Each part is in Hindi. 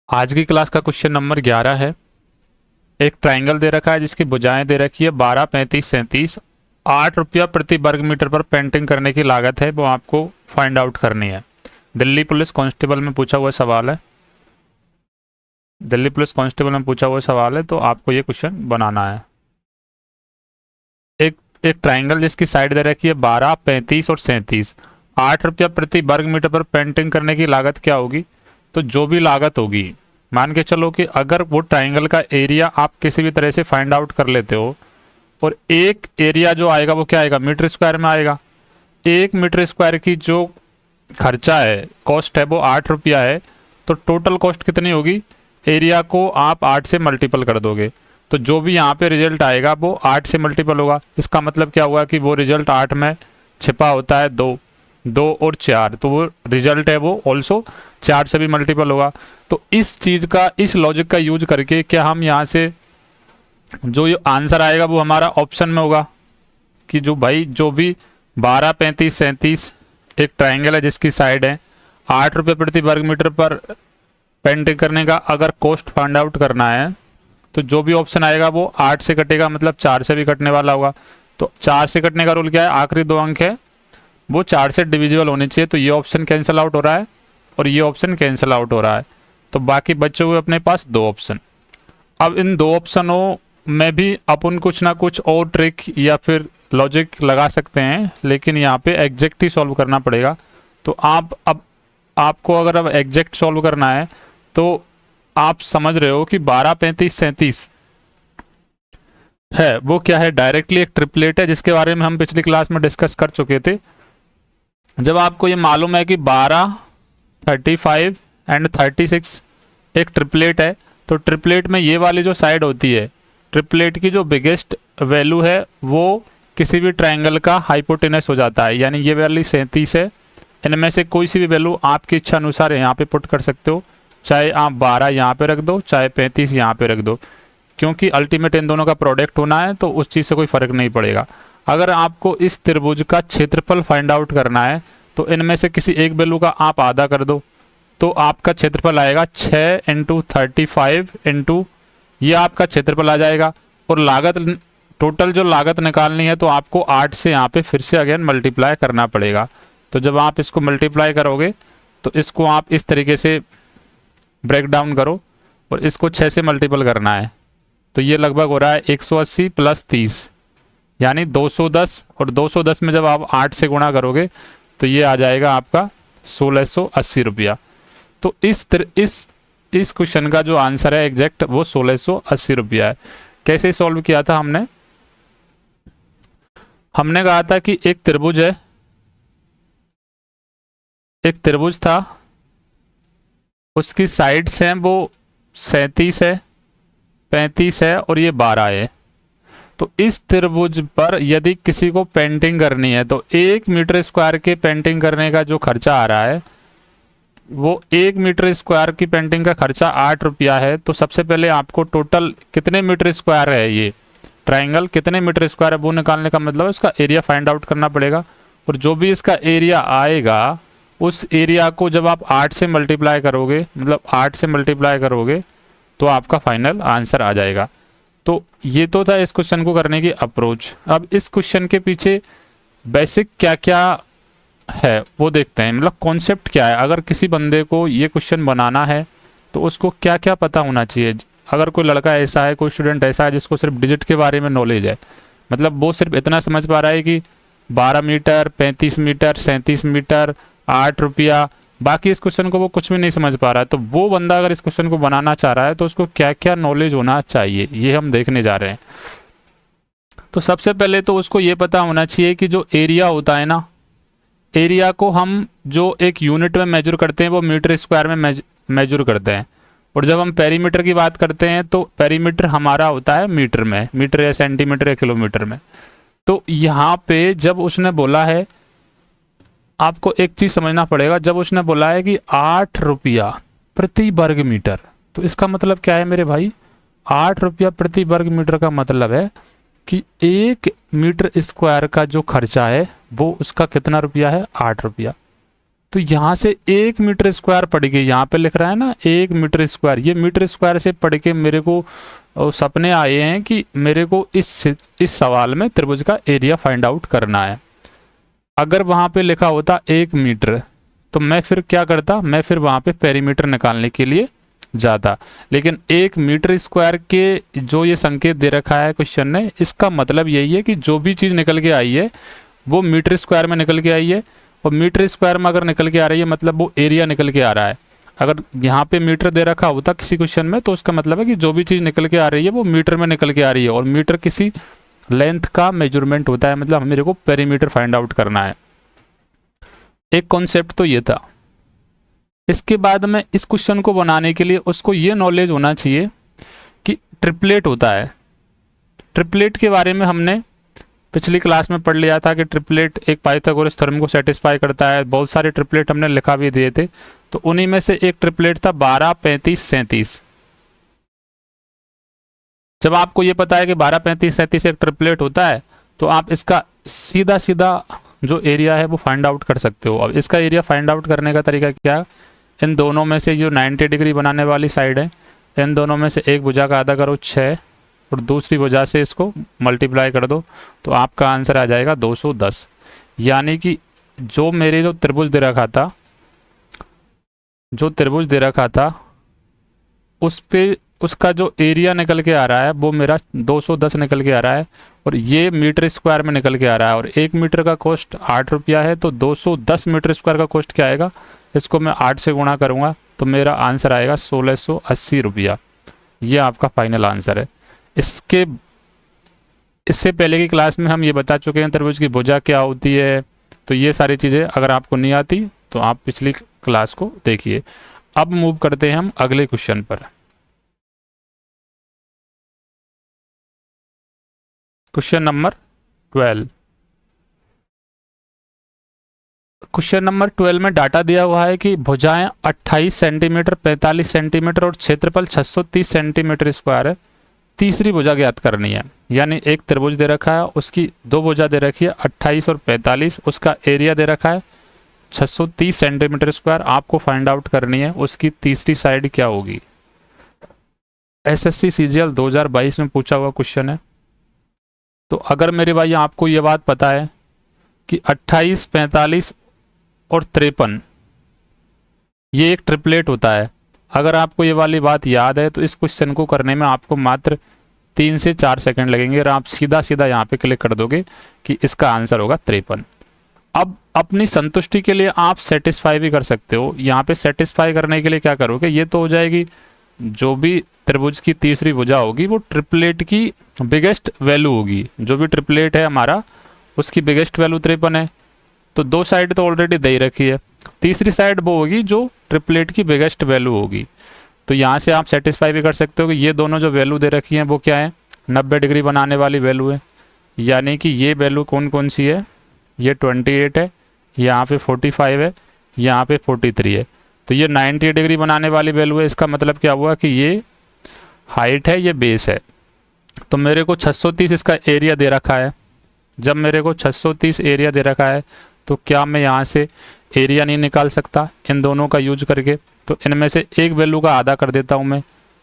आज की क्लास का क्वेश्चन नंबर 11 है। एक ट्राइंगल दे रखा है जिसकी भुजाएं दे रखी है 12, 35, 37। 8 रुपया प्रति वर्ग मीटर पर पेंटिंग करने की लागत है, वो आपको फाइंड आउट करनी है। दिल्ली पुलिस कांस्टेबल में पूछा हुआ सवाल है। दिल्ली पुलिस कांस्टेबल में पूछा हुआ सवाल है, तो आपको ये क्वेश्चन बनाना है। एक एक ट्राइंगल जिसकी साइड दे रखी है 12, 35 और 37। 8 रुपया प्रति वर्ग मीटर पर पेंटिंग करने की लागत क्या होगी? तो जो भी लागत होगी, मान के चलो कि अगर वो ट्राइंगल का एरिया आप किसी भी तरह से फाइंड आउट कर लेते हो, और एक एरिया जो आएगा वो क्या आएगा, मीटर स्क्वायर में आएगा। 1 मीटर स्क्वायर की जो खर्चा है, कॉस्ट है, वो 8 रुपया है। तो टोटल कॉस्ट कितनी होगी? एरिया को आप 8 से मल्टीपल कर दोगे, तो जो भी यहाँ पे रिजल्ट आएगा वो 8 से मल्टीपल होगा। इसका मतलब क्या हुआ कि वो रिजल्ट 8 में छिपा होता है 2, 2 और 4, तो वो रिजल्ट है वो ऑल्सो 4 से भी मल्टीपल होगा। तो इस चीज़ का, इस लॉजिक का यूज करके क्या हम यहाँ से जो ये आंसर आएगा वो हमारा ऑप्शन में होगा कि जो भाई जो भी 12, 35, 37 एक ट्राइंगल है जिसकी साइड है 8 रुपये प्रति वर्ग मीटर पर पेंटिंग करने का अगर कॉस्ट फाइंड आउट करना है, तो जो भी ऑप्शन आएगा वो 8 से कटेगा, मतलब 4 से भी कटने वाला होगा। तो 4 से कटने का रूल क्या है? आखिरी 2 अंक है वो 4 से डिविजिबल होने चाहिए। तो ये ऑप्शन कैंसिल आउट हो रहा है और ये ऑप्शन कैंसिल आउट हो रहा है, तो बाकी बचे हुए अपने पास 2 ऑप्शन। अब इन 2 ऑप्शनों में भी अपन कुछ ना कुछ और ट्रिक या फिर लॉजिक लगा सकते हैं, लेकिन यहाँ पे एग्जैक्ट ही सॉल्व करना पड़ेगा। तो अब आपको अगर अब एग्जैक्ट सॉल्व करना है, तो आप समझ रहे हो कि 12, 35, 37 है वो क्या है? डायरेक्टली एक ट्रिपलेट है, जिसके बारे में हम पिछली क्लास में डिस्कस कर चुके थे। जब आपको ये मालूम है कि 12, 35 एंड 36 एक ट्रिपलेट है, तो ट्रिपलेट में ये वाली जो साइड होती है, ट्रिपलेट की जो बिगेस्ट वैल्यू है वो किसी भी ट्राइंगल का हाइपोटेनस हो जाता है। यानी ये वाली 37 है, इनमें से कोई सी भी वैल्यू आपकी इच्छा अनुसार यहाँ पे पुट कर सकते हो। चाहे आप 12 यहाँ पे रख दो, चाहे 35 यहाँ पे रख दो, क्योंकि अल्टीमेट इन दोनों का प्रोडक्ट होना है, तो उस चीज़ से कोई फर्क नहीं पड़ेगा। अगर आपको इस त्रिभुज का क्षेत्रफल फाइंड आउट करना है, तो इनमें से किसी एक वैल्यू का आप आधा कर दो, तो आपका क्षेत्रफल आएगा 6 इंटू 35 इंटू ये आपका क्षेत्रफल आ जाएगा। और लागत, टोटल जो लागत निकालनी है, तो आपको 8 से यहाँ पे फिर से अगेन मल्टीप्लाई करना पड़ेगा। तो जब आप इसको मल्टीप्लाई करोगे, तो इसको आप इस तरीके से ब्रेक डाउन करो और इसको 6 से मल्टीपल करना है, तो ये लगभग हो रहा है 180 प्लस 30 यानी 210। और 210 में जब आप 8 से गुणा करोगे, तो ये आ जाएगा आपका 1680 रुपया। तो इस क्वेश्चन का जो आंसर है एग्जैक्ट वो 1680 रुपया है। कैसे सॉल्व किया था हमने? हमने कहा था कि एक त्रिभुज है, एक त्रिभुज था, उसकी साइड्स हैं वो 37 है, 35 है और ये 12 है। तो इस त्रिभुज पर यदि किसी को पेंटिंग करनी है, तो 1 मीटर स्क्वायर के पेंटिंग करने का जो खर्चा आ रहा है, वो 1 मीटर स्क्वायर की पेंटिंग का खर्चा 8 रुपया है। तो सबसे पहले आपको टोटल कितने मीटर स्क्वायर है, ये ट्राइंगल कितने मीटर स्क्वायर है वो निकालने का मतलब है उसका एरिया फाइंड आउट करना पड़ेगा। और जो भी इसका एरिया आएगा, उस एरिया को जब आप 8 से मल्टीप्लाई करोगे, मतलब 8 से मल्टीप्लाई करोगे, तो आपका फाइनल आंसर आ जाएगा। तो ये तो था इस क्वेश्चन को करने की अप्रोच। अब इस क्वेश्चन के पीछे बेसिक क्या क्या है वो देखते हैं, मतलब कॉन्सेप्ट क्या है। अगर किसी बंदे को ये क्वेश्चन बनाना है, तो उसको क्या क्या पता होना चाहिए। अगर कोई लड़का ऐसा है, कोई स्टूडेंट ऐसा है जिसको सिर्फ डिजिट के बारे में नॉलेज है, मतलब वो सिर्फ इतना समझ पा रहा है कि 12 मीटर, 35 मीटर, 37 मीटर, 8 रुपया, बाकी इस क्वेश्चन को वो कुछ भी नहीं समझ पा रहा है, तो वो बंदा अगर इस क्वेश्चन को बनाना चाह रहा है, तो उसको क्या क्या नॉलेज होना चाहिए, ये हम देखने जा रहे हैं। तो सबसे पहले तो उसको ये पता होना चाहिए कि जो एरिया होता है ना, एरिया को हम जो एक यूनिट में मेजर करते हैं वो मीटर स्क्वायर में मेजर करते हैं। और जब हम पेरीमीटर की बात करते हैं, तो पेरीमीटर हमारा होता है मीटर में, मीटर या सेंटीमीटर या किलोमीटर में। तो यहाँ पे जब उसने बोला है, आपको एक चीज समझना पड़ेगा, जब उसने बोला है कि 8 रुपया प्रति वर्ग मीटर, तो इसका मतलब क्या है मेरे भाई? 8 रुपया प्रति वर्ग मीटर का मतलब है कि 1 मीटर स्क्वायर का जो खर्चा है वो उसका कितना रुपया है? 8 रुपया। तो यहाँ से 1 मीटर स्क्वायर पड़ के, यहाँ पे लिख रहा है ना 1 मीटर स्क्वायर, ये मीटर स्क्वायर से पढ़ के मेरे को सपने आए हैं कि मेरे को इस सवाल में त्रिभुज का एरिया फाइंड आउट करना है। अगर वहाँ पे लिखा होता 1 मीटर तो मैं फिर क्या करता, मैं फिर वहाँ पे पेरीमीटर निकालने के लिए जाता। लेकिन 1 मीटर स्क्वायर के जो ये संकेत दे रखा है क्वेश्चन ने, इसका मतलब यही है कि जो भी चीज़ निकल के आई है वो मीटर स्क्वायर में निकल के आई है, और मीटर स्क्वायर में अगर निकल के आ रही है मतलब वो एरिया निकल के आ रहा है। अगर यहाँ पे मीटर दे रखा होता किसी क्वेश्चन में तो उसका मतलब है कि जो भी चीज़ निकल के आ रही है वो मीटर में निकल के आ रही है, और मीटर किसी लेंथ का मेजरमेंट होता है, मतलब मेरे को पेरीमीटर फाइंड आउट करना है। एक कॉन्सेप्ट तो ये था। इसके बाद में इस क्वेश्चन को बनाने के लिए उसको ये नॉलेज होना चाहिए कि ट्रिपलेट होता है। ट्रिपलेट के बारे में हमने पिछली क्लास में पढ़ लिया था कि ट्रिपलेट एक पाइथागोरस थ्योरम को सेटिस्फाई करता है। बहुत सारे ट्रिपलेट हमने लिखा भी दिए थे, तो उन्हीं में से एक ट्रिपलेट था 12, 35, 37। जब आपको ये पता है कि 12, 35, 37 एक ट्रिपलेट होता है तो आप इसका सीधा सीधा जो एरिया है वो फाइंड आउट कर सकते हो। अब इसका एरिया फाइंड आउट करने का तरीका क्या है, इन दोनों में से जो 90 डिग्री बनाने वाली साइड है, इन दोनों में से एक भुजा का आधा करो 6 और दूसरी भुजा से इसको मल्टीप्लाई कर दो तो आपका आंसर आ जाएगा 210। यानी कि जो मेरे जो त्रिभुज दे रखा था, जो त्रिभुज दे रखा था उस पे उसका जो एरिया निकल के आ रहा है वो मेरा 210 निकल के आ रहा है, और ये मीटर स्क्वायर में निकल के आ रहा है, और 1 मीटर का कॉस्ट 8 रुपया है, तो 210 मीटर स्क्वायर का कॉस्ट क्या आएगा, इसको मैं 8 से गुणा करूँगा तो मेरा आंसर आएगा 1680 रुपया। ये आपका फाइनल आंसर है। इससे पहले की क्लास में हम ये बता चुके हैं त्रिभुज की भुजा क्या होती है, तो ये सारी चीज़ें अगर आपको नहीं आती तो आप पिछली क्लास को देखिए। अब मूव करते हैं हम अगले क्वेश्चन पर। Question number 12। क्वेश्चन नंबर 12 में डाटा दिया हुआ है कि भुजाएं 28 सेंटीमीटर, 45 सेंटीमीटर और क्षेत्रफल 630 सेंटीमीटर स्क्वायर है। तीसरी भुजा ज्ञात करनी है। यानी एक त्रिभुज दे रखा है, उसकी दो भुजा दे रखी है 28 और 45, उसका एरिया दे रखा है 630 सेंटीमीटर स्क्वायर। आपको फाइंड आउट करनी है उसकी तीसरी साइड क्या होगी। एसएससी सीजीएल 2022 में पूछा हुआ क्वेश्चन है। तो अगर मेरे भाई आपको ये बात पता है कि 28, 45 और 53 ये एक ट्रिपलेट होता है, अगर आपको ये वाली बात याद है तो इस क्वेश्चन को करने में आपको मात्र 3 से 4 सेकंड लगेंगे और आप सीधा सीधा यहाँ पे क्लिक कर दोगे कि इसका आंसर होगा 53। अब अपनी संतुष्टि के लिए आप सेटिस्फाई भी कर सकते हो। यहाँ पे सेटिस्फाई करने के लिए क्या करोगे, ये तो हो जाएगी जो भी त्रिभुज की तीसरी भुजा होगी वो ट्रिपलेट की बिगेस्ट वैल्यू होगी। जो भी ट्रिपलेट है हमारा उसकी बिगेस्ट वैल्यू 53 है, तो दो साइड तो ऑलरेडी दे ही रखी है, तीसरी साइड वो होगी जो ट्रिपलेट की बिगेस्ट वैल्यू होगी। तो यहाँ से आप सेटिस्फाई भी कर सकते हो कि ये दोनों जो वैल्यू दे रखी हैं वो क्या है, 90 डिग्री बनाने वाली वैल्यू है। यानी कि ये वैल्यू कौन कौन सी है, ये 28 है, यहाँ पे 45 है, यहाँ पे 43 है। तो ये 90 डिग्री बनाने वाली वैल्यू है। इसका मतलब क्या हुआ कि ये हाइट है, ये बेस है। तो मेरे को 630 इसका एरिया दे रखा है। जब मेरे को 630 एरिया दे रखा है तो क्या मैं यहाँ से एरिया नहीं निकाल सकता इन दोनों का यूज करके। तो इनमें से एक वैल्यू का आधा कर देता हूँ मैं।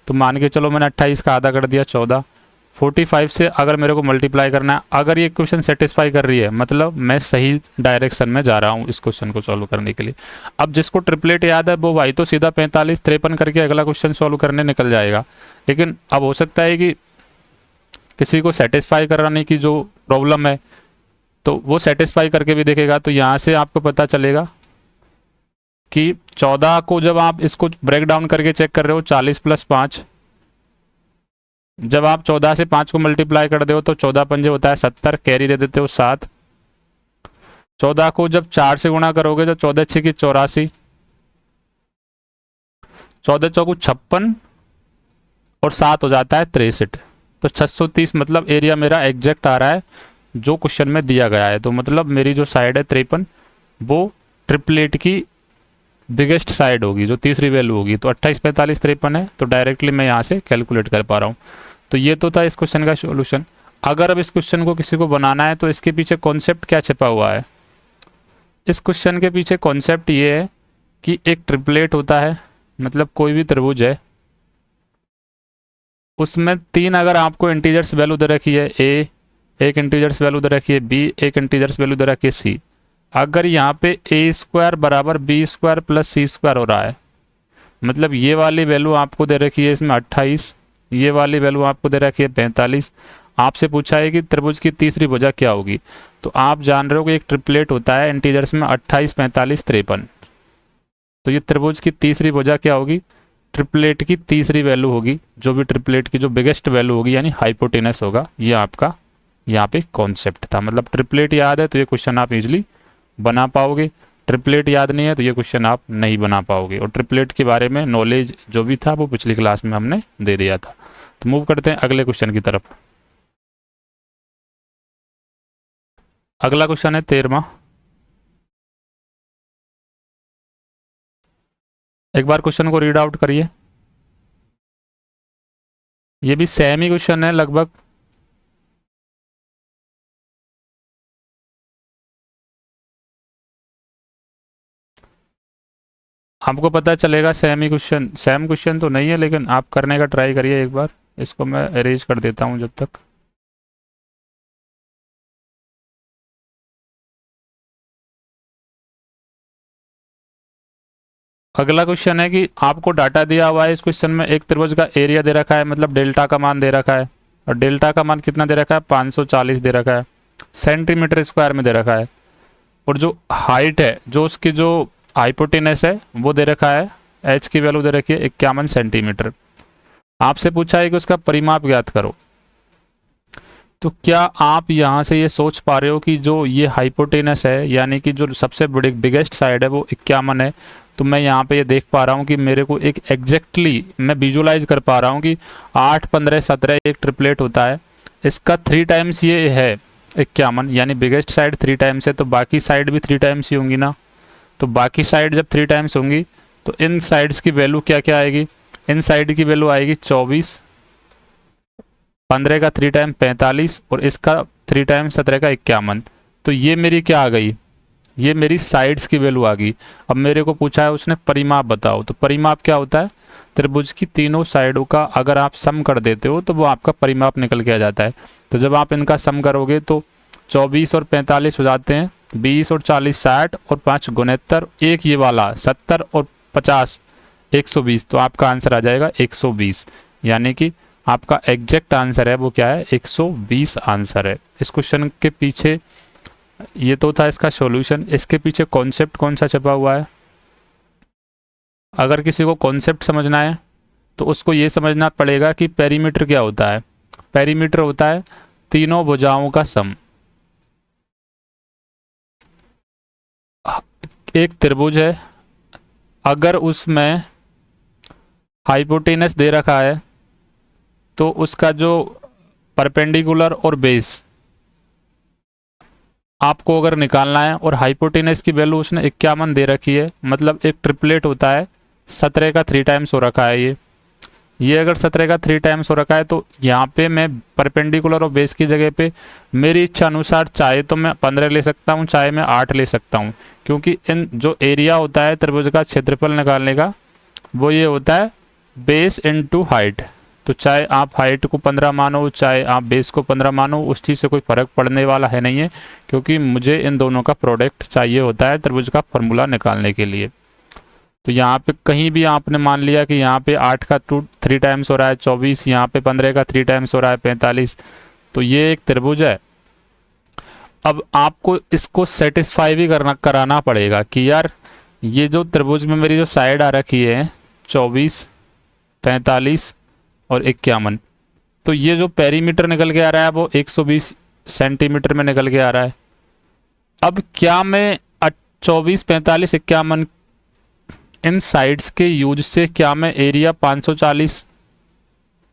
तो मान के चलो मैंने 28 का आधा कर दिया 14। 45 से अगर मेरे को मल्टीप्लाई करना है, अगर ये क्वेश्चन सेटिस्फाई कर रही है मतलब मैं सही डायरेक्शन में जा रहा हूँ इस क्वेश्चन को सॉल्व करने के लिए। अब जिसको ट्रिपलेट याद है वो भाई तो सीधा 45, 53 करके अगला क्वेश्चन सॉल्व करने निकल जाएगा। लेकिन अब हो सकता है कि किसी को सेटिस्फाई कराने की जो प्रॉब्लम है तो वो सेटिस्फाई करके भी देखेगा। तो यहाँ से आपको पता चलेगा कि 14 को जब आप इसको ब्रेक डाउन करके चेक कर रहे हो 40 + 5, जब आप 14 से 5 को मल्टीप्लाई कर दे हो तो 14 पंजे होता है 70, कैरी दे देते हो 7। 14 को जब 4 से गुणा करोगे तो 14 × 6 = 84, 14 चौकू 56 और 7 हो जाता है 63। तो 630 मतलब एरिया मेरा एग्जैक्ट आ रहा है जो क्वेश्चन में दिया गया है। तो मतलब मेरी जो साइड है 53 वो ट्रिपलेट की बिगेस्ट साइड होगी, जो तीसरी वैल्यू होगी। तो 28, 45, 53 है, तो डायरेक्टली मैं यहाँ से कैलकुलेट कर पा रहा हूँ। तो ये तो था इस क्वेश्चन का सॉल्यूशन। अगर अब इस क्वेश्चन को किसी को बनाना है तो इसके पीछे कॉन्सेप्ट क्या छिपा हुआ है, इस क्वेश्चन के पीछे कॉन्सेप्ट ये है कि एक ट्रिपलेट होता है, मतलब कोई भी त्रिभुज है, उसमें 3 अगर आपको इंटीजर्स वैल्यू दे रखी है, ए एक इंटीजर्स वैल्यू दे रखी है, बी एक इंटीजर्स वैल्यू दे रखी है, सी, अगर यहाँ पे ए स्क्वायर बराबर बी स्क्वायर प्लस सी स्क्वायर हो रहा है, मतलब ये वाली वैल्यू आपको दे रखी है इसमें 28, ये वाली वैल्यू आपको दे रखी है 45, आपसे पूछा है कि त्रिभुज की तीसरी भुजा क्या होगी। तो आप जान रहे हो कि एक ट्रिपलेट होता है इंटीजर्स में 28, 45, 53, तो ये त्रिभुज की तीसरी भुजा क्या होगी, ट्रिपलेट की तीसरी वैल्यू होगी, जो भी ट्रिपलेट की जो बिगेस्ट वैल्यू होगी यानी हाइपोटेनस होगा। ये आपका यहाँ पे कॉन्सेप्ट था, मतलब ट्रिपलेट याद है तो ये क्वेश्चन आप इजीली बना पाओगे, ट्रिपलेट याद नहीं है तो ये क्वेश्चन आप नहीं बना पाओगे। और ट्रिपलेट के बारे में नॉलेज जो भी था वो पिछली क्लास में हमने दे दिया था। तो मूव करते हैं अगले क्वेश्चन की तरफ। अगला क्वेश्चन है 13वां। एक बार क्वेश्चन को रीड आउट करिए। ये भी सेम ही क्वेश्चन है लगभग। आपको पता चलेगा सेम ही क्वेश्चन, सेम क्वेश्चन तो नहीं है लेकिन आप करने का ट्राई करिए एक बार। इसको मैं अरेंज कर देता हूँ जब तक। अगला क्वेश्चन है कि आपको डाटा दिया हुआ है इस क्वेश्चन में, एक त्रिभुज का एरिया दे रखा है, मतलब डेल्टा का मान दे रखा है, और डेल्टा का मान कितना दे रखा है, 540 दे रखा है, सेंटीमीटर स्क्वायर में दे रखा है, और जो हाइट है, जो उसकी जो हाइपोटेनस है वो दे रखा है, एच की वैल्यू दे रखी है 51 सेंटीमीटर। आपसे पूछा है कि उसका परिमाप ज्ञात करो। तो क्या आप यहाँ से ये सोच पा रहे हो कि जो ये हाइपोटेनस है यानी कि जो सबसे बड़ी बिगेस्ट साइड है वो 51 है। तो मैं यहाँ पे ये देख पा रहा हूँ कि मेरे को एक एग्जैक्टली मैं विजुलाइज कर पा रहा हूँ कि 8, 15, 17 एक ट्रिपलेट होता है, इसका 3 टाइम्स ये है 51, यानी बिगेस्ट साइड 3 टाइम्स है, तो बाकी साइड भी 3 टाइम्स ही होंगी ना। तो बाकी साइड जब 3 टाइम्स होंगी तो इन साइड्स की वैल्यू क्या क्या आएगी, इन साइड की वैल्यू आएगी 24, 15 का 3 टाइम 45 और इसका 3 टाइम 17 का 51। तो ये मेरी क्या आ गई, ये मेरी साइड्स की वैल्यू आ गई। अब मेरे को पूछा है उसने परिमाप बताओ। तो परिमाप क्या होता है, त्रिभुज की तीनों साइडों का अगर आप सम कर देते हो तो वो आपका परिमाप निकल के आ जाता है। तो जब आप इनका सम करोगे तो 24 और 45 हो जाते हैं, 20 और 40 60 और 5 69, एक ये वाला 70 और 50 120, तो आपका आंसर आ जाएगा 120, यानी कि आपका एग्जैक्ट आंसर है वो क्या है, 120 आंसर है। इस क्वेश्चन के पीछे ये तो था इसका सॉल्यूशन, इसके पीछे कॉन्सेप्ट कौन सा छपा हुआ है। अगर किसी को कॉन्सेप्ट समझना है तो उसको ये समझना पड़ेगा कि पेरीमीटर क्या होता है। पेरीमीटर होता है तीनों भुजाओं का सम। एक त्रिभुज है, अगर उसमें हाइपोटेनस दे रखा है तो उसका जो परपेंडिकुलर और बेस आपको अगर निकालना है, और हाइपोटेनस की वैल्यू उसने 51 दे रखी है, मतलब एक ट्रिपलेट होता है 17 का 3 टाइम्स हो रखा है ये अगर 17 का 3 टाइम्स हो रखा है तो यहाँ पे मैं परपेंडिकुलर और बेस की जगह पे मेरी इच्छा अनुसार चाहे तो मैं 15 ले सकता हूँ, चाहे मैं 8 ले सकता हूँ, क्योंकि इन जो एरिया होता है त्रिभुज का क्षेत्रफल निकालने का वो ये होता है बेस इनटू हाइट। तो चाहे आप हाइट को 15 मानो, चाहे आप बेस को 15 मानो, उस चीज़ से कोई फ़र्क पड़ने वाला है नहीं है, क्योंकि मुझे इन दोनों का प्रोडक्ट चाहिए होता है त्रिभुज का फॉर्मूला निकालने के लिए। तो यहाँ पे कहीं भी आपने मान लिया कि यहाँ पे 8 का 3 टाइम्स हो रहा है 24, यहाँ पे 15 का 3 टाइम्स हो रहा है 45, तो ये एक त्रिभुज है। अब आपको इसको सेटिस्फाई भी कराना पड़ेगा कि यार ये जो त्रिभुज में मेरी जो साइड आ रखी है 24, 45 और 51, तो ये जो पेरीमीटर निकल के आ रहा है वो 120 सेंटीमीटर में निकल के आ रहा है। अब क्या मैं 24, 45, 51 इन साइड्स के यूज से क्या मैं एरिया 540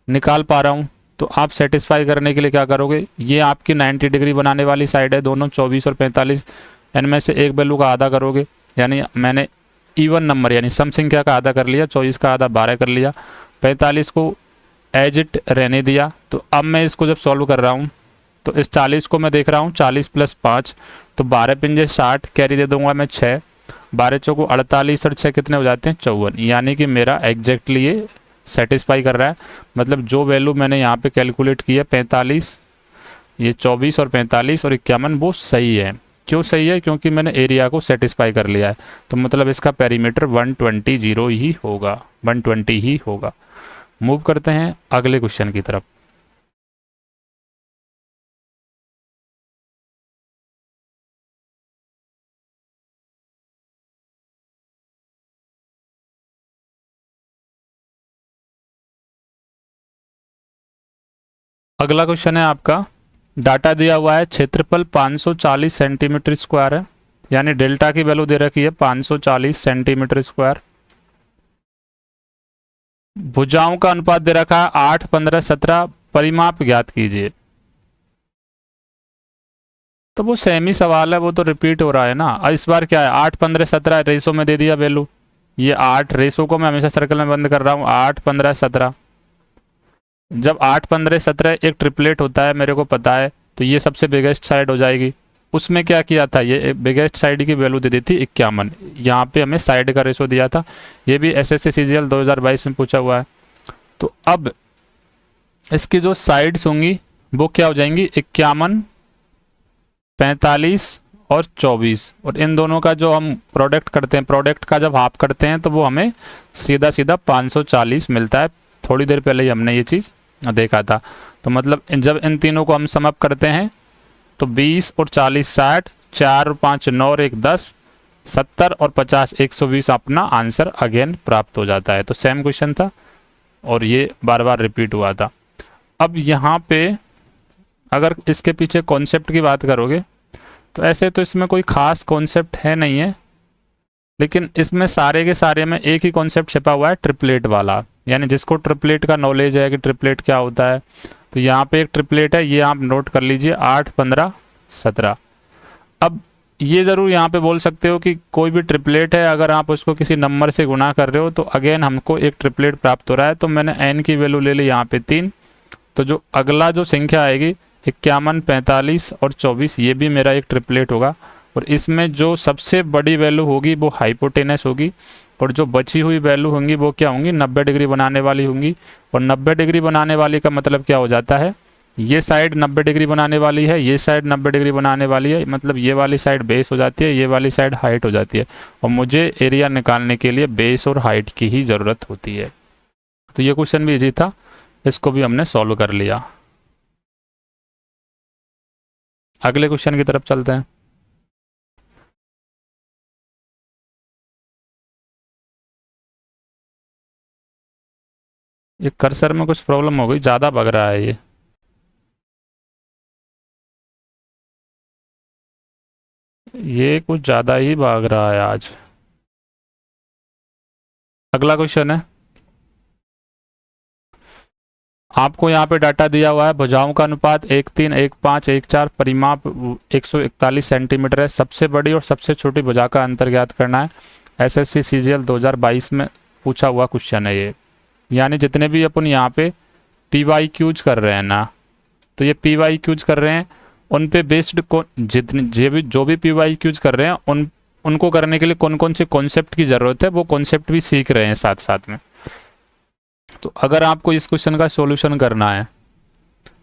निकाल पा रहा हूँ? तो आप सेटिस्फाई करने के लिए क्या करोगे, ये आपकी 90 डिग्री बनाने वाली साइड है, दोनों 24 और 45, इनमें से एक वैल्यू का आधा करोगे, यानी मैंने इवन नंबर यानी सम संख्या का आधा कर लिया, 24 का आधा 12 कर लिया, 45 को एज इट रहने दिया। तो अब मैं इसको जब सॉल्व कर रहा हूँ तो इस 40 को मैं देख रहा हूँ 40 + 5, तो 12 पंजे 60, कैरी दे दूंगा मैं 6, 12 चौको 48 और 6 कितने हो जाते हैं 54, यानी कि मेरा एग्जैक्टली ये सेटिस्फाई कर रहा है। मतलब जो वैल्यू मैंने यहाँ पे कैलकुलेट की है 45, ये 24 और 45 और 51 वो सही है। क्यों सही है? क्योंकि मैंने एरिया को सेटिस्फाई कर लिया है। तो मतलब इसका पेरीमीटर 120 ही होगा, 120 ही होगा। मूव करते हैं अगले क्वेश्चन की तरफ। अगला क्वेश्चन है आपका, डाटा दिया हुआ है क्षेत्रफल 540 सेंटीमीटर स्क्वायर है, यानी डेल्टा की वैल्यू दे रखी है 540 सेंटीमीटर स्क्वायर। भुजाओं का अनुपात दे रखा है 8, 15, 17, परिमाप ज्ञात कीजिए। तो वो सेम ही सवाल है, वो तो रिपीट हो रहा है ना। इस बार क्या है 8, 15, 17 रेसो में दे दिया वैल्यू, ये 8 रेसो को मैं हमेशा सर्कल में बंद कर रहा हूँ, 8, 15, 17। जब 8, 15, 17 एक ट्रिपलेट होता है मेरे को पता है, तो ये सबसे बिगेस्ट साइड हो जाएगी। उसमें क्या किया था, ये बिगेस्ट साइड की वैल्यू दे दी थी 51, यहाँ पे हमें साइड का रेशो दिया था। ये भी एसएससी सीजीएल 2022 में पूछा हुआ है। तो अब इसकी जो साइड्स होंगी वो क्या हो जाएंगी 51, 45 और 24, और इन दोनों का जो हम प्रोडक्ट करते हैं, प्रोडक्ट का जब हाफ करते हैं तो वो हमें सीधा सीधा 540 मिलता है। थोड़ी देर पहले ही हमने ये चीज़ देखा था। तो मतलब जब इन तीनों को हम सम अप करते हैं तो 20 और 40 60, 4 और 5 9 और 1 10, 70 और 50 120 अपना आंसर अगेन प्राप्त हो जाता है। तो सेम क्वेश्चन था और ये बार बार रिपीट हुआ था। अब यहाँ पे अगर इसके पीछे कॉन्सेप्ट की बात करोगे तो ऐसे तो इसमें कोई खास कॉन्सेप्ट है नहीं है, लेकिन इसमें सारे के सारे में एक ही कॉन्सेप्ट छिपा हुआ है, ट्रिपलेट वाला। यानी जिसको ट्रिपलेट का नॉलेज है कि ट्रिपलेट क्या होता है, तो यहाँ पे एक ट्रिपलेट है, ये आप नोट कर लीजिए 8, 15, 17। अब ये ज़रूर यहाँ पे बोल सकते हो कि कोई भी ट्रिपलेट है, अगर आप उसको किसी नंबर से गुना कर रहे हो तो अगेन हमको एक ट्रिपलेट प्राप्त हो रहा है। तो मैंने n की वैल्यू ले ली यहाँ पे 3, तो जो अगला जो संख्या आएगी 51, 45 और 24, ये भी मेरा एक ट्रिपलेट होगा। और इसमें जो सबसे बड़ी वैल्यू होगी वो हाइपोटेनस होगी, और जो बची हुई वैल्यू होंगी वो क्या होंगी 90 डिग्री बनाने वाली होंगी। और 90 डिग्री बनाने वाली का मतलब क्या हो जाता है, ये साइड 90 डिग्री बनाने वाली है, ये साइड 90 डिग्री बनाने वाली है, मतलब ये वाली साइड बेस हो जाती है, ये वाली साइड हाइट हो जाती है। और मुझे एरिया निकालने के लिए बेस और हाइट की ही ज़रूरत होती है। तो ये क्वेश्चन भी इजी था, इसको भी हमने सॉल्व कर लिया। अगले क्वेश्चन की तरफ चलते हैं। ये कर्सर में कुछ प्रॉब्लम हो गई, ज़्यादा भग रहा है ये कुछ ज़्यादा ही भाग रहा है आज। अगला क्वेश्चन है, आपको यहाँ पे डाटा दिया हुआ है भुजाओं का अनुपात 1:3, 1:5, 1:4, परिमाप 141 सेंटीमीटर है। सबसे बड़ी और सबसे छोटी भुजा का अंतर ज्ञात करना है। एसएससी सीजीएल 2022 में पूछा हुआ क्वेश्चन है ये। यानी जितने भी अपन यहाँ पे PYQs कर रहे हैं ना, तो ये PYQs कर रहे हैं उन पे बेस्ड जितने जो भी PYQs कर रहे हैं उनको करने के लिए कौन कौन से कॉन्सेप्ट की ज़रूरत है, वो कॉन्सेप्ट भी सीख रहे हैं साथ साथ में। तो अगर आपको इस क्वेश्चन का सॉल्यूशन करना है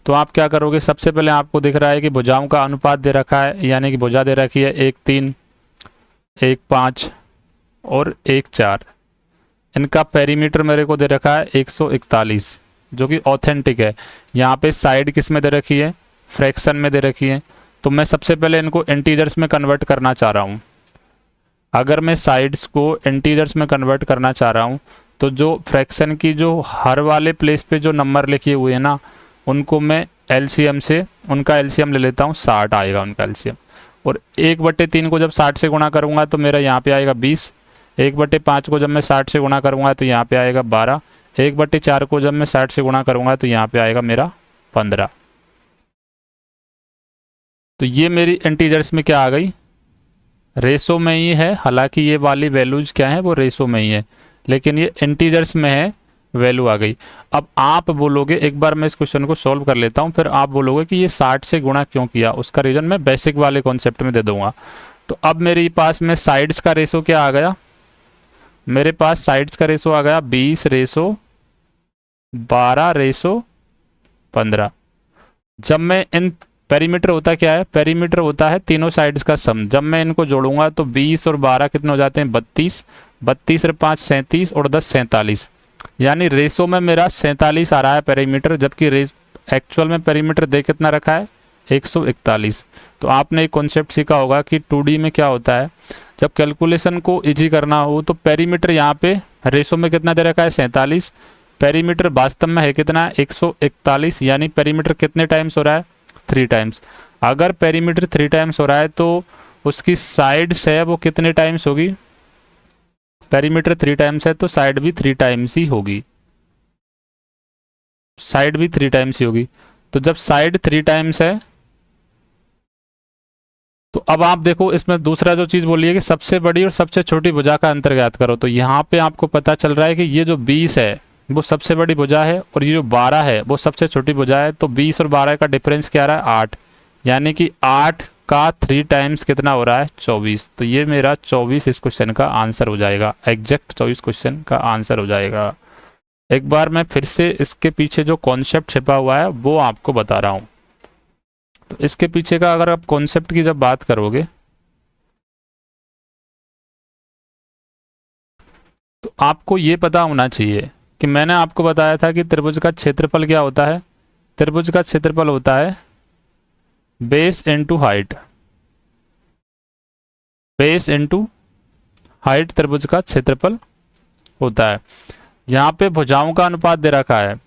तो आप क्या करोगे, सबसे पहले आपको दिख रहा है कि भुजाओं का अनुपात दे रखा है, यानी कि भुजा दे रखी है 1:3, 1:5 और 1:4। इनका पेरीमीटर मेरे को दे रखा है 141, जो कि ऑथेंटिक है। यहाँ पे साइड किस में दे रखी है, फ्रैक्शन में दे रखी है। तो मैं सबसे पहले इनको इंटीजर्स में कन्वर्ट करना चाह रहा हूँ। अगर मैं साइड्स को इंटीजर्स में कन्वर्ट करना चाह रहा हूँ तो जो फ्रैक्शन की जो हर वाले प्लेस पे जो नंबर लिखे हुए हैं ना, उनको मैं एलसीएम से उनका एलसीएम ले लेता हूँ, 60 आएगा उनका एलसीएम। और 1/3 को जब 60 से गुणा करूँगा तो मेरा यहाँ पे आएगा 20। 1/5 को जब मैं 60 से गुणा करूँगा तो यहाँ पे आएगा 12। 1/4 को जब मैं 60 से गुणा करूँगा तो यहाँ पे आएगा मेरा 15। तो ये मेरी इंटीजर्स में क्या आ गई, रेशो में ही है। हालांकि ये वाली वैल्यूज क्या है वो रेशो में ही है, लेकिन ये इंटीजर्स में है वैल्यू आ गई। अब आप बोलोगे, एक बार मैं इस क्वेश्चन को सॉल्व कर लेता हूँ, फिर आप बोलोगे कि ये 60 से गुणा क्यों किया, उसका रीज़न मैं बेसिक वाले कॉन्सेप्ट में दे दूंगा। तो अब मेरे पास में साइड्स का रेशो क्या आ गया, मेरे पास साइड्स का रेशो आ गया 20/12/15। जब मैं इन पेरीमीटर होता क्या है, पेरीमीटर होता है तीनों साइड्स का सम। जब मैं इनको जोड़ूंगा तो 20 और 12 कितने हो जाते हैं, 32, 32 और 5 37 और 10 47, यानी रेशो में मेरा 47 आ रहा है पेरीमीटर, जबकि एक्चुअल में पेरीमीटर दे कितना रखा है, 141। तो आपने एक कॉन्सेप्ट सीखा होगा कि 2D में क्या होता है, जब कैलकुलेशन को इजी करना हो तो पेरीमीटर यहाँ पे रेशो में कितना दे रखा है, 47, पेरीमीटर वास्तव में है कितना, 141, यानी पेरीमीटर कितने टाइम्स हो रहा है, 3 टाइम्स। अगर पेरीमीटर 3 टाइम्स हो रहा है तो उसकी साइड्स है वो कितने टाइम्स होगी, पेरीमीटर 3 टाइम्स है तो साइड भी 3 टाइम्स ही होगी, साइड भी 3 टाइम्स ही होगी। तो जब साइड 3 टाइम्स है तो अब आप देखो इसमें दूसरा जो चीज़ बोली है कि सबसे बड़ी और सबसे छोटी भुजा का अंतर ज्ञात करो। तो यहाँ पे आपको पता चल रहा है कि ये जो 20 है वो सबसे बड़ी भुजा है और ये जो 12 है वो सबसे छोटी भुजा है। तो 20 और 12 का डिफरेंस क्या रहा है, 8, यानी कि 8 का 3 टाइम्स कितना हो रहा है, 24। तो ये मेरा 24 इस क्वेश्चन का आंसर हो जाएगा, एग्जैक्ट 24 क्वेश्चन का आंसर हो जाएगा। एक बार मैं फिर से इसके पीछे जो कॉन्सेप्ट छिपा हुआ है वो आपको बता रहा हूँ। तो इसके पीछे का अगर आप कॉन्सेप्ट की जब बात करोगे तो आपको ये पता होना चाहिए कि मैंने आपको बताया था कि त्रिभुज का क्षेत्रफल क्या होता है, त्रिभुज का क्षेत्रफल होता है base into height, base into height त्रिभुज का क्षेत्रफल होता है। यहाँ पे भुजाओं का अनुपात दे रखा है।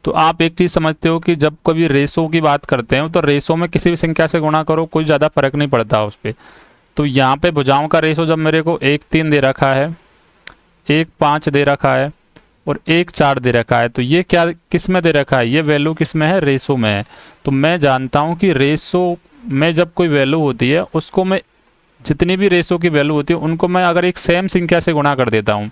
तो आप एक चीज समझते हो कि जब कभी रेशो की बात करते हैं तो रेशो में किसी भी संख्या से गुणा करो कोई ज़्यादा फर्क नहीं पड़ता उस पर। तो यहाँ पे भुजाओं का रेशो जब मेरे को 1/3 दे रखा है, 1/5 दे रखा है और 1/4 दे रखा है, तो ये क्या किस में दे रखा है, ये वैल्यू किस में है, रेशो में है। तो मैं जानता हूँ कि रेशो में जब कोई वैल्यू होती है उसको मैं, जितनी भी रेशो की वैल्यू होती है उनको मैं अगर एक सेम संख्या से गुणा कर देता हूँ,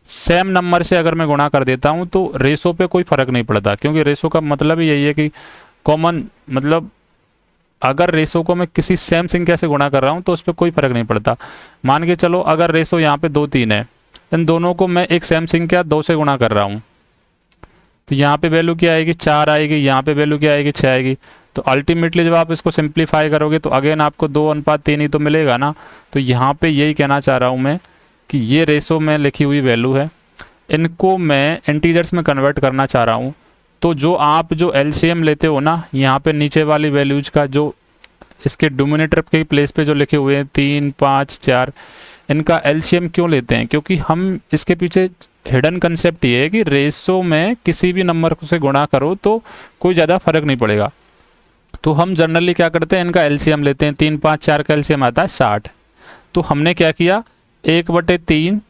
सेम नंबर से अगर मैं गुणा कर देता हूँ तो रेशो पे कोई फर्क नहीं पड़ता, क्योंकि रेशो का मतलब ही यही है कि कॉमन, मतलब अगर रेशो को मैं किसी सेम संख्या से गुणा कर रहा हूँ तो उस पर कोई फर्क नहीं पड़ता। मान के चलो अगर रेशो यहाँ पे 2 3 है, इन दोनों को मैं एक सेम संख्या 2 से गुणा कर रहा हूँ, तो यहाँ पे वैल्यू क्या आएगी, 4 आएगी, यहाँ पे वैल्यू क्या आएगी, 6 आएगी। तो अल्टीमेटली जब आप इसको सिंप्लीफाई करोगे तो अगेन आपको 2:3 ही तो मिलेगा ना। तो यहाँ पे यही कहना चाह रहा हूँ मैं कि ये रेशो में लिखी हुई वैल्यू है, इनको मैं इंटीजर्स में कन्वर्ट करना चाह रहा हूँ। तो जो आप जो एलसीएम लेते हो ना, यहाँ पे नीचे वाली वैल्यूज का जो इसके डोमिनेटर के प्लेस पे जो लिखे हुए हैं 3 5 4, इनका एलसीएम क्यों लेते हैं, क्योंकि हम इसके पीछे हिडन कंसेप्ट ये है कि रेशो में किसी भी नंबर से गुणा करो तो कोई ज़्यादा फर्क नहीं पड़ेगा। तो हम जनरली क्या करते हैं, इनका एलसीएम लेते हैं, 3 5 4 का एलसीएम आता है 60। तो हमने क्या किया, 1/3,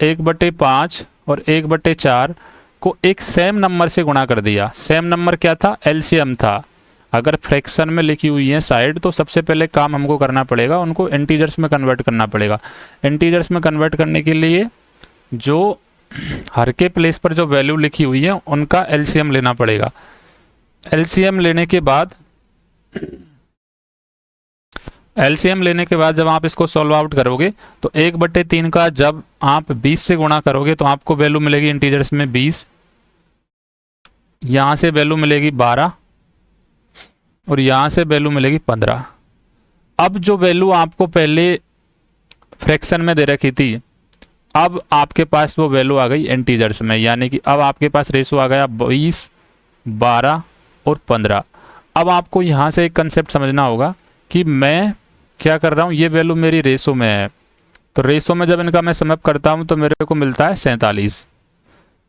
1/5 और 1/4 को एक सेम नंबर से गुणा कर दिया। सेम नंबर क्या था, एलसीएम था। अगर फ्रैक्शन में लिखी हुई है साइड तो सबसे पहले काम हमको करना पड़ेगा उनको इंटीजर्स में कन्वर्ट करना पड़ेगा। इंटीजर्स में कन्वर्ट करने के लिए जो हर के प्लेस पर जो वैल्यू लिखी हुई है उनका एलसीएम लेना पड़ेगा। एलसीएम लेने के बाद जब आप इसको सॉल्व आउट करोगे तो 1/3 का जब आप 20 से गुणा करोगे तो आपको वैल्यू मिलेगी इंटीजर्स में 20, यहां से वैल्यू मिलेगी 12 और यहां से वैल्यू मिलेगी 15। अब जो वैल्यू आपको पहले फ्रैक्शन में दे रखी थी, अब आपके पास वो वैल्यू आ गई इंटीजर्स में, यानी कि अब आपके पास रेशो आ गया 20, 12 और 15। अब आपको यहां से एक कंसेप्ट समझना होगा कि मैं क्या कर रहा हूं, ये वैल्यू मेरी रेशो में है, तो रेशो में जब इनका मैं समअप करता हूं तो मेरे को मिलता है 47,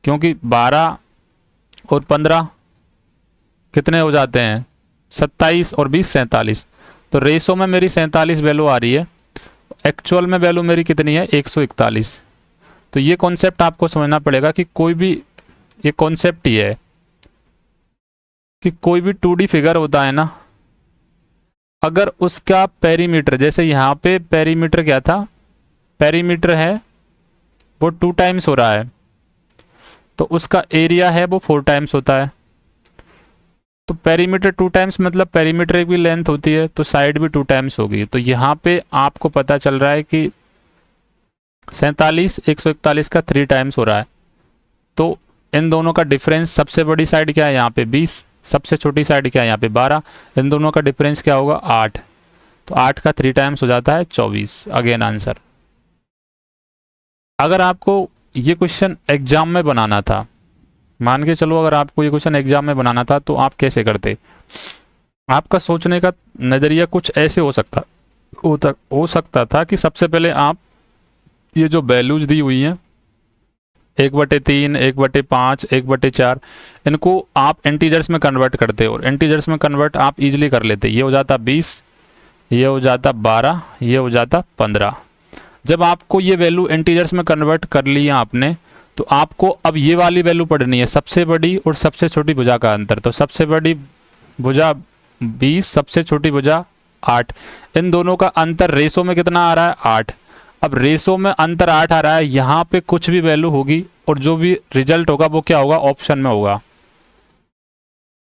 क्योंकि 12 और 15 कितने हो जाते हैं, 27 और 20 47। तो रेशो में मेरी 47 वैल्यू आ रही है, एक्चुअल में वैल्यू मेरी कितनी है, 141। तो ये कॉन्सेप्ट आपको समझना पड़ेगा कि कोई भी, ये कॉन्सेप्ट ही है कि कोई भी 2D फिगर होता है ना, अगर उसका पेरीमीटर, जैसे यहाँ पे पेरीमीटर क्या था, पेरीमीटर है वो 2 टाइम्स हो रहा है, तो उसका एरिया है वो 4 टाइम्स होता है। तो पेरीमीटर 2 टाइम्स मतलब पेरीमीटर की भी लेंथ होती है, तो साइड भी 2 टाइम्स होगी। तो यहाँ पे आपको पता चल रहा है कि 47 141 का 3 टाइम्स हो रहा है। तो इन दोनों का डिफरेंस, सबसे बड़ी साइड क्या है यहाँ पे 20, सबसे छोटी साइड क्या है यहाँ पे 12, इन दोनों का डिफरेंस क्या होगा 8। तो 8 का 3 टाइम्स हो जाता है 24। Again answer. अगर आपको ये क्वेश्चन एग्जाम में बनाना था, मान के चलो अगर आपको ये क्वेश्चन एग्जाम में बनाना था, तो आप कैसे करते? आपका सोचने का नज़रिया कुछ ऐसे हो सकता था कि सबसे पहले आप ये जो वैल्यूज दी हुई हैं 1/3, 1/5, 1/4, इनको आप इंटीजर्स में कन्वर्ट करते, और इंटीजर्स में कन्वर्ट आप इजीली कर लेते। ये हो जाता 20, ये हो जाता 12, ये हो जाता 15। जब आपको ये वैल्यू इंटीजर्स में कन्वर्ट कर लिया आपने, तो आपको अब ये वाली वैल्यू पढ़नी है, सबसे बड़ी और सबसे छोटी भुजा का अंतर। तो सबसे बड़ी भुजा 20, सबसे छोटी भुजा 8, इन दोनों का अंतर रेशो में कितना आ रहा है 8। अब रेशो में अंतर 8 आ रहा है, यहाँ पे कुछ भी वैल्यू होगी और जो भी रिजल्ट होगा वो क्या होगा, ऑप्शन में होगा।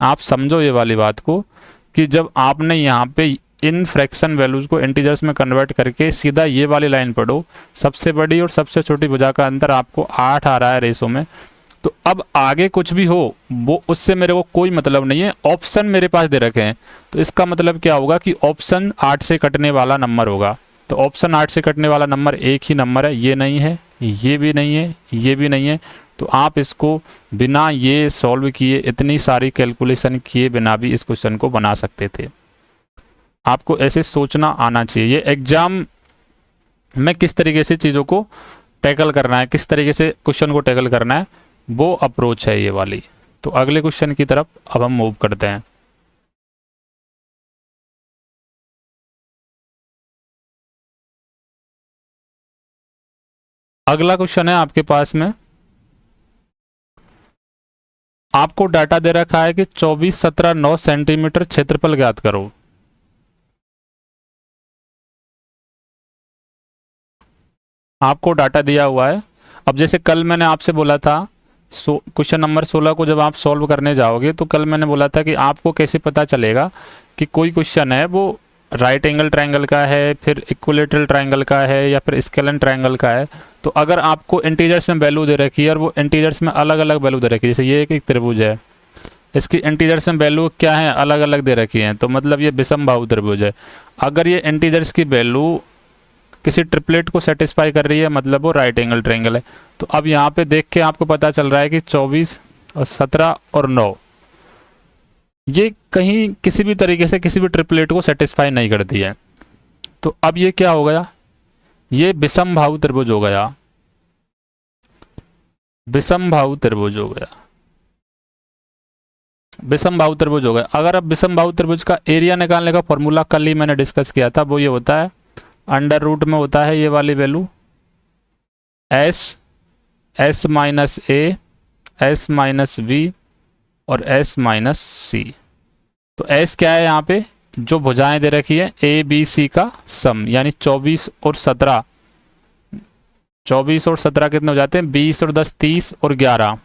आप समझो ये वाली बात को, कि जब आपने यहाँ पे इन फ्रैक्शन वैल्यूज को इंटीजर्स में कन्वर्ट करके सीधा ये वाली लाइन पढ़ो, सबसे बड़ी और सबसे छोटी भुजा का अंतर आपको 8 आ रहा है रेशो में। तो अब आगे कुछ भी हो वो उससे मेरे को कोई मतलब नहीं है, ऑप्शन मेरे पास दे रखे हैं। तो इसका मतलब क्या होगा कि ऑप्शन 8 से कटने वाला नंबर होगा। तो ऑप्शन 8 से कटने वाला नंबर एक ही नंबर है, ये नहीं है, ये भी नहीं है, ये भी नहीं है। तो आप इसको बिना ये सॉल्व किए, इतनी सारी कैलकुलेशन किए बिना भी इस क्वेश्चन को बना सकते थे। आपको ऐसे सोचना आना चाहिए। ये एग्जाम में किस तरीके से चीज़ों को टैकल करना है, किस तरीके से क्वेश्चन को टैकल करना है, वो अप्रोच है ये वाली। तो अगले क्वेश्चन की तरफ अब हम मूव करते हैं। अगला क्वेश्चन है आपके पास में, आपको डाटा दे रखा है कि 24, 17, 9 सेंटीमीटर क्षेत्रफल ज्ञात करो। आपको डाटा दिया हुआ है। अब जैसे कल मैंने आपसे बोला था, क्वेश्चन नंबर 16 को जब आप सॉल्व करने जाओगे, तो कल मैंने बोला था कि आपको कैसे पता चलेगा कि कोई क्वेश्चन है वो राइट एंगल ट्रायंगल का है, फिर इक्विलेटरल ट्रायंगल का है, या फिर स्केलन ट्रायंगल का है। तो अगर आपको इंटीजर्स में वैल्यू दे रखी है और वो इंटीजर्स में अलग अलग वैल्यू दे रखी है, जैसे ये एक त्रिभुज है, इसकी इंटीजर्स में वैल्यू क्या है, अलग अलग दे रखी है, तो मतलब ये विषम बाहु त्रिभुज है। अगर ये इंटीजर्स की वैल्यू किसी ट्रिपलेट को सेटिस्फाई कर रही है, मतलब वो राइट एंगल ट्रायंगल है। तो अब यहाँ पे देख के आपको पता चल रहा है कि 24 और 17 और 9 ये कहीं किसी भी तरीके से किसी भी ट्रिपलेट को सेटिस्फाई नहीं करती है। तो अब ये क्या हो गया, ये विषम बाहु त्रिभुज हो गया, विषम बाहु त्रिभुज हो गया, विषम बाहु त्रिभुज हो गया। अगर अब विषम बाहु त्रिभुज का एरिया निकालने का फॉर्मूला कल ही मैंने डिस्कस किया था, वो ये होता है अंडर रूट में होता है ये वाली value S, S minus A, S minus B और एस माइनस सी। तो एस क्या है यहाँ पे, जो भुजाएं दे रखी है ए बी सी का सम, यानी 24 और 17, 24 और 17 कितने हो जाते हैं 20 और 10 30 और 11,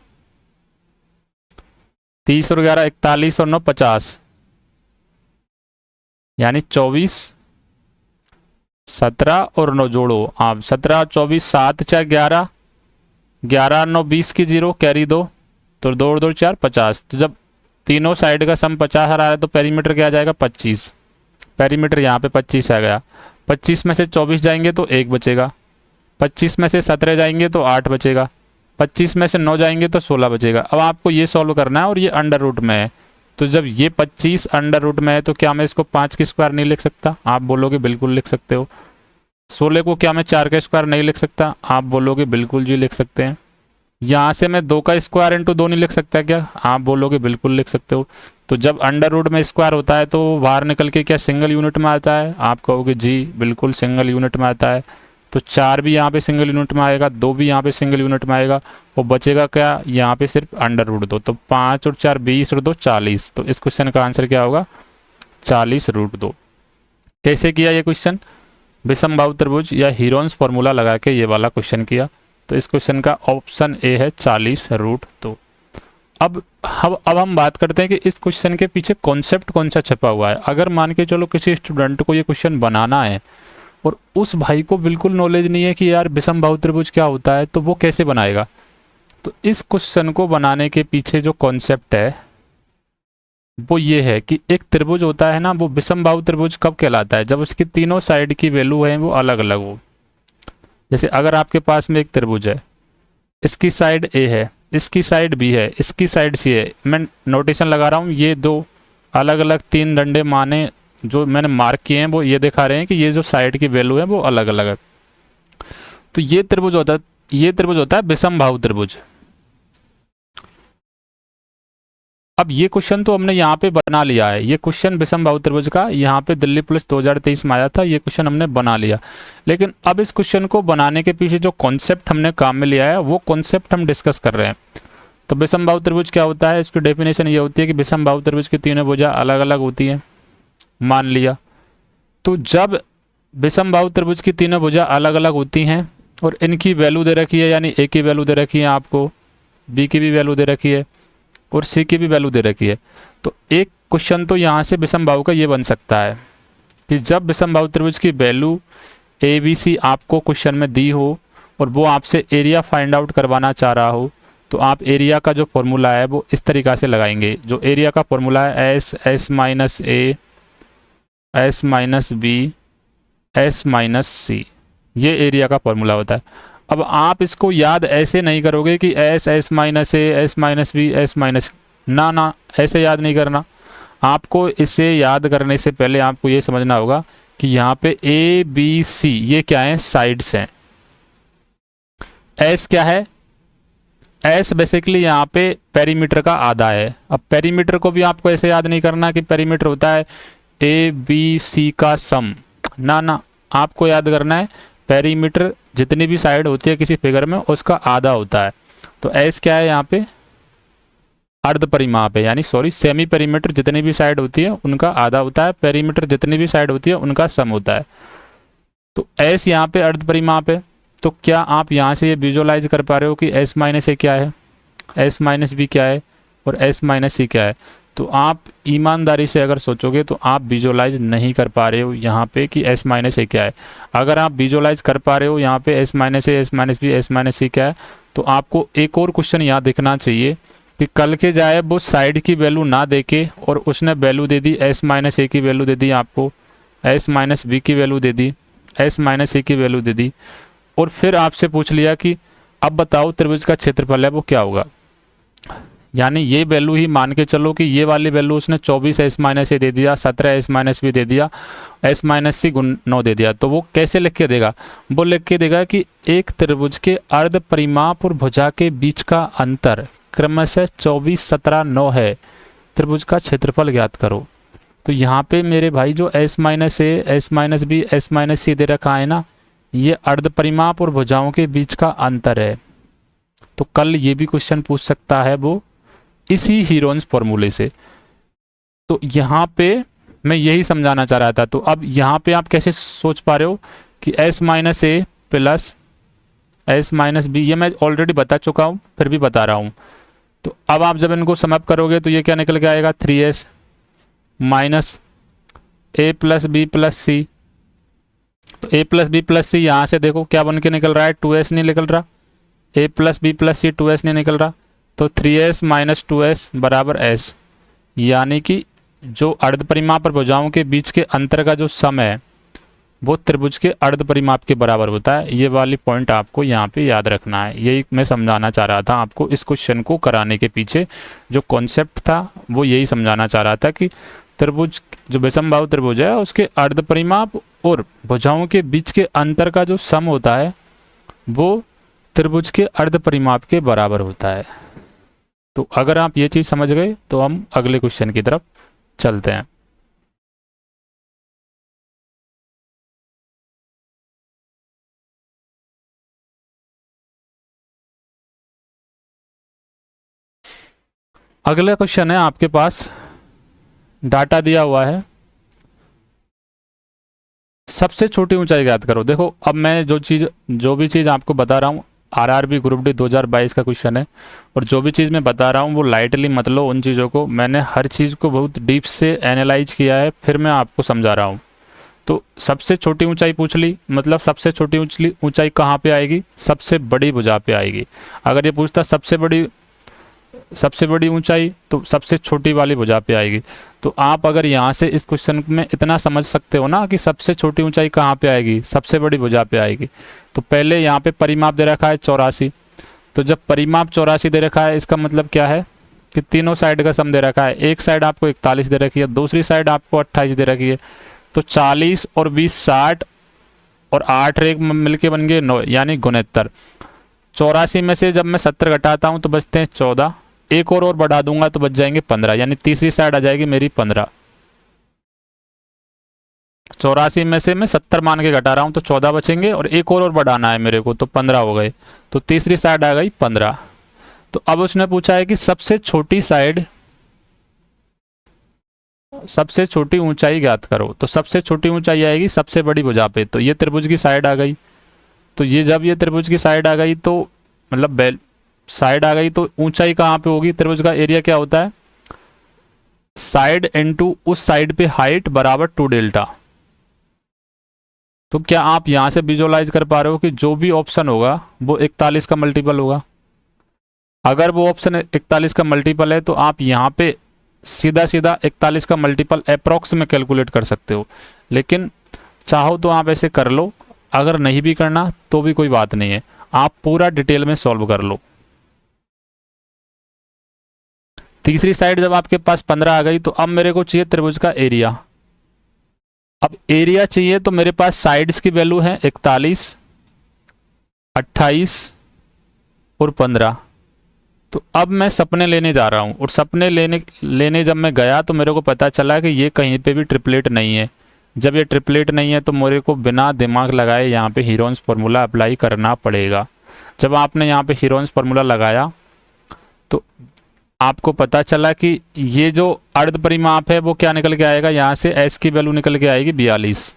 30 और 11 41 और 9 50, यानी 24 17 और 9 जोड़ो आप, 17 24 7 4 11, 11 9 20 की 0 कैरी 2, तो 2 और 2 4 50। तो जब तीनों साइड का सम 50 आ रहा है तो पेरीमीटर क्या आ जाएगा 25। पेरीमीटर यहाँ पे 25 आ गया। 25 में से 24 जाएंगे तो 1 बचेगा, 25 में से 17 जाएंगे तो 8 बचेगा, 25 में से 9 जाएंगे तो 16 बचेगा। अब आपको ये सॉल्व करना है और ये अंडर रूट में है। तो जब ये 25 अंडर रूट में है तो क्या मैं इसको 5 की स्क्वायर नहीं लिख सकता? आप बोलोगे बिल्कुल लिख सकते हो। 16 को क्या मैं 4 का स्क्वायर नहीं लिख सकता? आप बोलोगे बिल्कुल जी लिख सकते हैं। यहाँ से मैं 2 का स्क्वायर इंटू 2 नहीं लिख सकता क्या? आप बोलोगे बिल्कुल लिख सकते हो। तो जब अंडर रूट में स्क्वायर होता है तो बाहर निकल के क्या सिंगल यूनिट में आता है? आप कहोगे जी बिल्कुल सिंगल यूनिट में आता है। तो 4 भी यहाँ पे सिंगल यूनिट में आएगा, 2 भी यहाँ पे सिंगल यूनिट में आएगा, वो बचेगा क्या यहाँ पे सिर्फ अंडर रूट 2। तो 5 और 4 20 और 2 40। तो इस क्वेश्चन का आंसर क्या होगा 40 रूट 2। कैसे किया ये क्वेश्चन? विषम बाहु त्रिभुज या हीरोन्स फॉर्मूला लगा के ये वाला क्वेश्चन किया। तो इस क्वेश्चन का ऑप्शन ए है 40√2। अब हम बात करते हैं कि इस क्वेश्चन के पीछे कॉन्सेप्ट कौन सा छपा हुआ है। अगर मान के चलो किसी स्टूडेंट को ये क्वेश्चन बनाना है और उस भाई को बिल्कुल नॉलेज नहीं है कि यार विषमबाहु त्रिभुज क्या होता है, तो वो कैसे बनाएगा। तो इस क्वेश्चन को बनाने के पीछे जो कॉन्सेप्ट है वो ये है कि एक त्रिभुज होता है ना, वो विषमबाहु त्रिभुज कब कहलाता है, जब उसकी तीनों साइड की वैल्यू है वो अलग अलग हो। जैसे अगर आपके पास में एक त्रिभुज है, इसकी साइड ए है, इसकी साइड बी है, इसकी साइड सी है, मैं नोटेशन लगा रहा हूँ, ये दो अलग अलग तीन डंडे माने जो मैंने मार्क किए हैं वो ये दिखा रहे हैं कि ये जो साइड की वैल्यू है वो अलग अलग है। तो ये त्रिभुज होता है विषमबाहु त्रिभुज। अब ये क्वेश्चन तो हमने यहाँ पे बना लिया है, ये क्वेश्चन विषमबाहु त्रिभुज का यहाँ पे दिल्ली पुलिस 2023 में आया था, ये क्वेश्चन हमने बना लिया। लेकिन अब इस क्वेश्चन को बनाने के पीछे जो कॉन्सेप्ट हमने काम में लिया है वो कॉन्सेप्ट हम डिस्कस कर रहे हैं। तो विषमबाहु त्रिभुज क्या होता है, इसकी डेफिनेशन ये होती है कि विषमबाहु त्रिभुज की तीनों भुजा अलग अलग होती हैं, मान लिया। तो जब विषमबाहु त्रिभुज की तीनों भुजा अलग अलग होती हैं और इनकी वैल्यू दे रखी है, यानी ए की वैल्यू दे रखी है आपको, बी की भी वैल्यू दे रखी है और सी की भी वैल्यू दे रखी है, तो एक क्वेश्चन तो यहाँ से विषमबाहु का ये बन सकता है कि जब विषमबाहु त्रिभुज की वैल्यू ए बी सी आपको क्वेश्चन में दी हो और वो आपसे एरिया फाइंड आउट करवाना चाह रहा हो, तो आप एरिया का जो फॉर्मूला है वो इस तरीक़ा से लगाएंगे। जो एरिया का फॉर्मूला है S minus A S minus B S minus C, ये एरिया का फॉर्मूला होता है। अब आप इसको याद ऐसे नहीं करोगे कि S minus A S minus B S minus, ना ऐसे याद नहीं करना। आपको इसे याद करने से पहले आपको ये समझना होगा कि यहाँ पे ए बी सी ये क्या है, साइड्स हैं। एस क्या है, एस बेसिकली यहाँ पे पेरीमीटर का आधा है। अब पेरीमीटर को भी आपको ऐसे याद नहीं करना कि पेरीमीटर होता है ए बी सी का सम, ना आपको याद करना है पेरीमीटर जितनी भी साइड होती है किसी फिगर में उसका आधा होता है। तो एस क्या है यहाँ पे, अर्ध परिमाप है, यानी सॉरी सेमी पेरीमीटर जितनी भी साइड होती है उनका आधा होता है, पेरीमीटर जितनी भी साइड होती है उनका सम होता है। तो एस यहाँ पे अर्ध परिमाप है। तो क्या आप यहाँ से ये विजुअलाइज कर पा रहे हो कि एस माइनस ए क्या है, एस माइनस बी क्या है और एस माइनस सी क्या है। तो आप ईमानदारी से अगर सोचोगे तो आप विजुअलाइज नहीं कर पा रहे हो यहाँ पे कि एस माइनस ए क्या है। अगर आप विजुअलाइज कर पा रहे हो यहाँ पे S minus A S minus B S minus C क्या है, तो आपको एक और क्वेश्चन यहाँ दिखना चाहिए कि कल के जाए वो साइड की वैल्यू ना देके और उसने value they the S minus A की वैल्यू दे दी आपको, एस माइनस बी की वैल्यू दे दी, एस माइनस सी की वैल्यू दे दी, और फिर आपसे पूछ लिया कि अब बताओ त्रिभुज का क्षेत्रफल है वो क्या होगा। यानी ये वैल्यू ही मान के चलो कि ये वाली वैल्यू उसने 24 एस माइनस ए दे दिया, 17 एस माइनस बी दे दिया, एस माइनस सी गुण 9 दे दिया। तो वो कैसे लिख के देगा, वो लिख के देगा कि एक त्रिभुज के अर्ध परिमाप और भुजा के बीच का अंतर क्रमशः 24, 17, 9 है, त्रिभुज का क्षेत्रफल ज्ञात करो। तो यहाँ पे मेरे भाई जो S minus A S minus B S minus C दे रखा है ना, ये अर्ध परिमाप और भुजाओं के बीच का अंतर है। तो कल ये भी क्वेश्चन पूछ सकता है वो इसी हीरोन्स फॉर्मूले से। तो यहाँ पे मैं यही समझाना चाह रहा था। तो अब यहाँ पे आप कैसे सोच पा रहे हो कि एस माइनस ए प्लस एस माइनस बी, ये मैं ऑलरेडी बता चुका हूँ फिर भी बता रहा हूँ। तो अब आप जब इनको सम अप करोगे तो ये क्या निकल के आएगा, 3s माइनस ए प्लस बी प्लस सी। तो ए प्लस बी प्लस सी यहाँ से देखो क्या बन के निकल रहा है, 2s नहीं निकल रहा, ए प्लस बी प्लस सी 2s नहीं निकल रहा, तो 3s माइनस 2s बराबर s। यानी कि जो अर्ध परिमाप और भुजाओं के बीच के अंतर का जो सम है वो त्रिभुज के अर्ध परिमाप के बराबर होता है। ये वाली पॉइंट आपको यहाँ पे याद रखना है, यही मैं समझाना चाह रहा था आपको। इस क्वेश्चन को कराने के पीछे जो कॉन्सेप्ट था वो यही समझाना चाह रहा था कि त्रिभुज जो विषमबाहु त्रिभुज है उसके अर्ध परिमाप और भुजाओं के बीच के अंतर का जो सम होता है वो त्रिभुज के अर्ध परिमाप के बराबर होता है। तो अगर आप ये चीज़ समझ गए तो हम अगले क्वेश्चन की तरफ चलते हैं। अगला क्वेश्चन है, आपके पास डाटा दिया हुआ है, सबसे छोटी ऊंचाई ज्ञात करो। देखो अब मैं जो भी चीज़ आपको बता रहा हूँ आरआरबी ग्रुप डी 2022 का क्वेश्चन है। और जो भी चीज़ मैं बता रहा हूँ वो लाइटली मत लो उन चीज़ों को, मैंने हर चीज़ को बहुत डीप से एनालाइज किया है, फिर मैं आपको समझा रहा हूँ। तो सबसे छोटी ऊंचाई पूछ ली, मतलब सबसे छोटी ऊंचाई कहाँ पे आएगी, सबसे बड़ी भुजा पे आएगी। अगर ये पूछता सबसे बड़ी ऊंचाई, तो सबसे छोटी वाली भुजा पे आएगी। तो आप अगर यहाँ से इस क्वेश्चन में इतना समझ सकते हो ना कि सबसे छोटी ऊंचाई कहाँ पे आएगी, सबसे बड़ी भुजा पे आएगी। तो पहले यहाँ पे परिमाप दे रखा है 84, तो जब परिमाप 84 दे रखा है इसका मतलब क्या है कि तीनों साइड का सम दे रखा है। एक साइड आपको 41 दे रखी है, दूसरी साइड आपको 28 दे रखी है। तो 40 और 20 60 और 8 रेख मिलके बन गए 9, यानी 69। 84 में से जब मैं 70 घटाता हूँ तो बचते हैं 14, एक और बढ़ा दूंगा तो बच जाएंगे 15, यानी तीसरी साइड आ जाएगी मेरी 15। 84 में से मैं 70 मान के घटा रहा हूँ तो 14 बचेंगे, और एक और बढ़ाना है मेरे को तो 15 हो गए, तो तीसरी साइड आ गई 15। तो अब उसने पूछा है कि सबसे छोटी ऊंचाई ज्ञात करो। तो सबसे छोटी ऊंचाई आएगी सबसे बड़ी भुजा पे, तो ये त्रिभुज की साइड आ गई। तो ये जब ये त्रिभुज की साइड आ गई तो मतलब साइड आ गई तो ऊंचाई कहाँ पे होगी, त्रिभुज का एरिया क्या होता है, साइड इनटू उस साइड पे हाइट बराबर 2 डेल्टा। तो क्या आप यहां से विजुअलाइज कर पा रहे हो कि जो भी ऑप्शन होगा वो 41 का मल्टीपल होगा। अगर वो ऑप्शन 41 का मल्टीपल है तो आप यहाँ पे सीधा सीधा 41 का मल्टीपल अप्रॉक्स में कैलकुलेट कर सकते हो, लेकिन चाहो तो आप ऐसे कर लो, अगर नहीं भी करना तो भी कोई बात नहीं है, आप पूरा डिटेल में सॉल्व कर लो। तीसरी साइड जब आपके पास 15 आ गई तो अब मेरे को चाहिए त्रिभुज का एरिया। अब एरिया चाहिए तो मेरे पास साइड्स की वैल्यू है 41, 28 और 15। तो अब मैं सपने लेने जा रहा हूँ, और सपने लेने जब मैं गया तो मेरे को पता चला कि ये कहीं पे भी ट्रिपलेट नहीं है। जब ये ट्रिपलेट नहीं है तो मेरे को बिना दिमाग लगाए यहाँ पे हीरोन्स फार्मूला अप्लाई करना पड़ेगा। जब आपने यहाँ पे हीरोन्स फार्मूला लगाया तो आपको पता चला कि ये जो अर्ध परिमाप है वो क्या निकल के आएगा, यहाँ से एस की वैल्यू निकल के आएगी 42,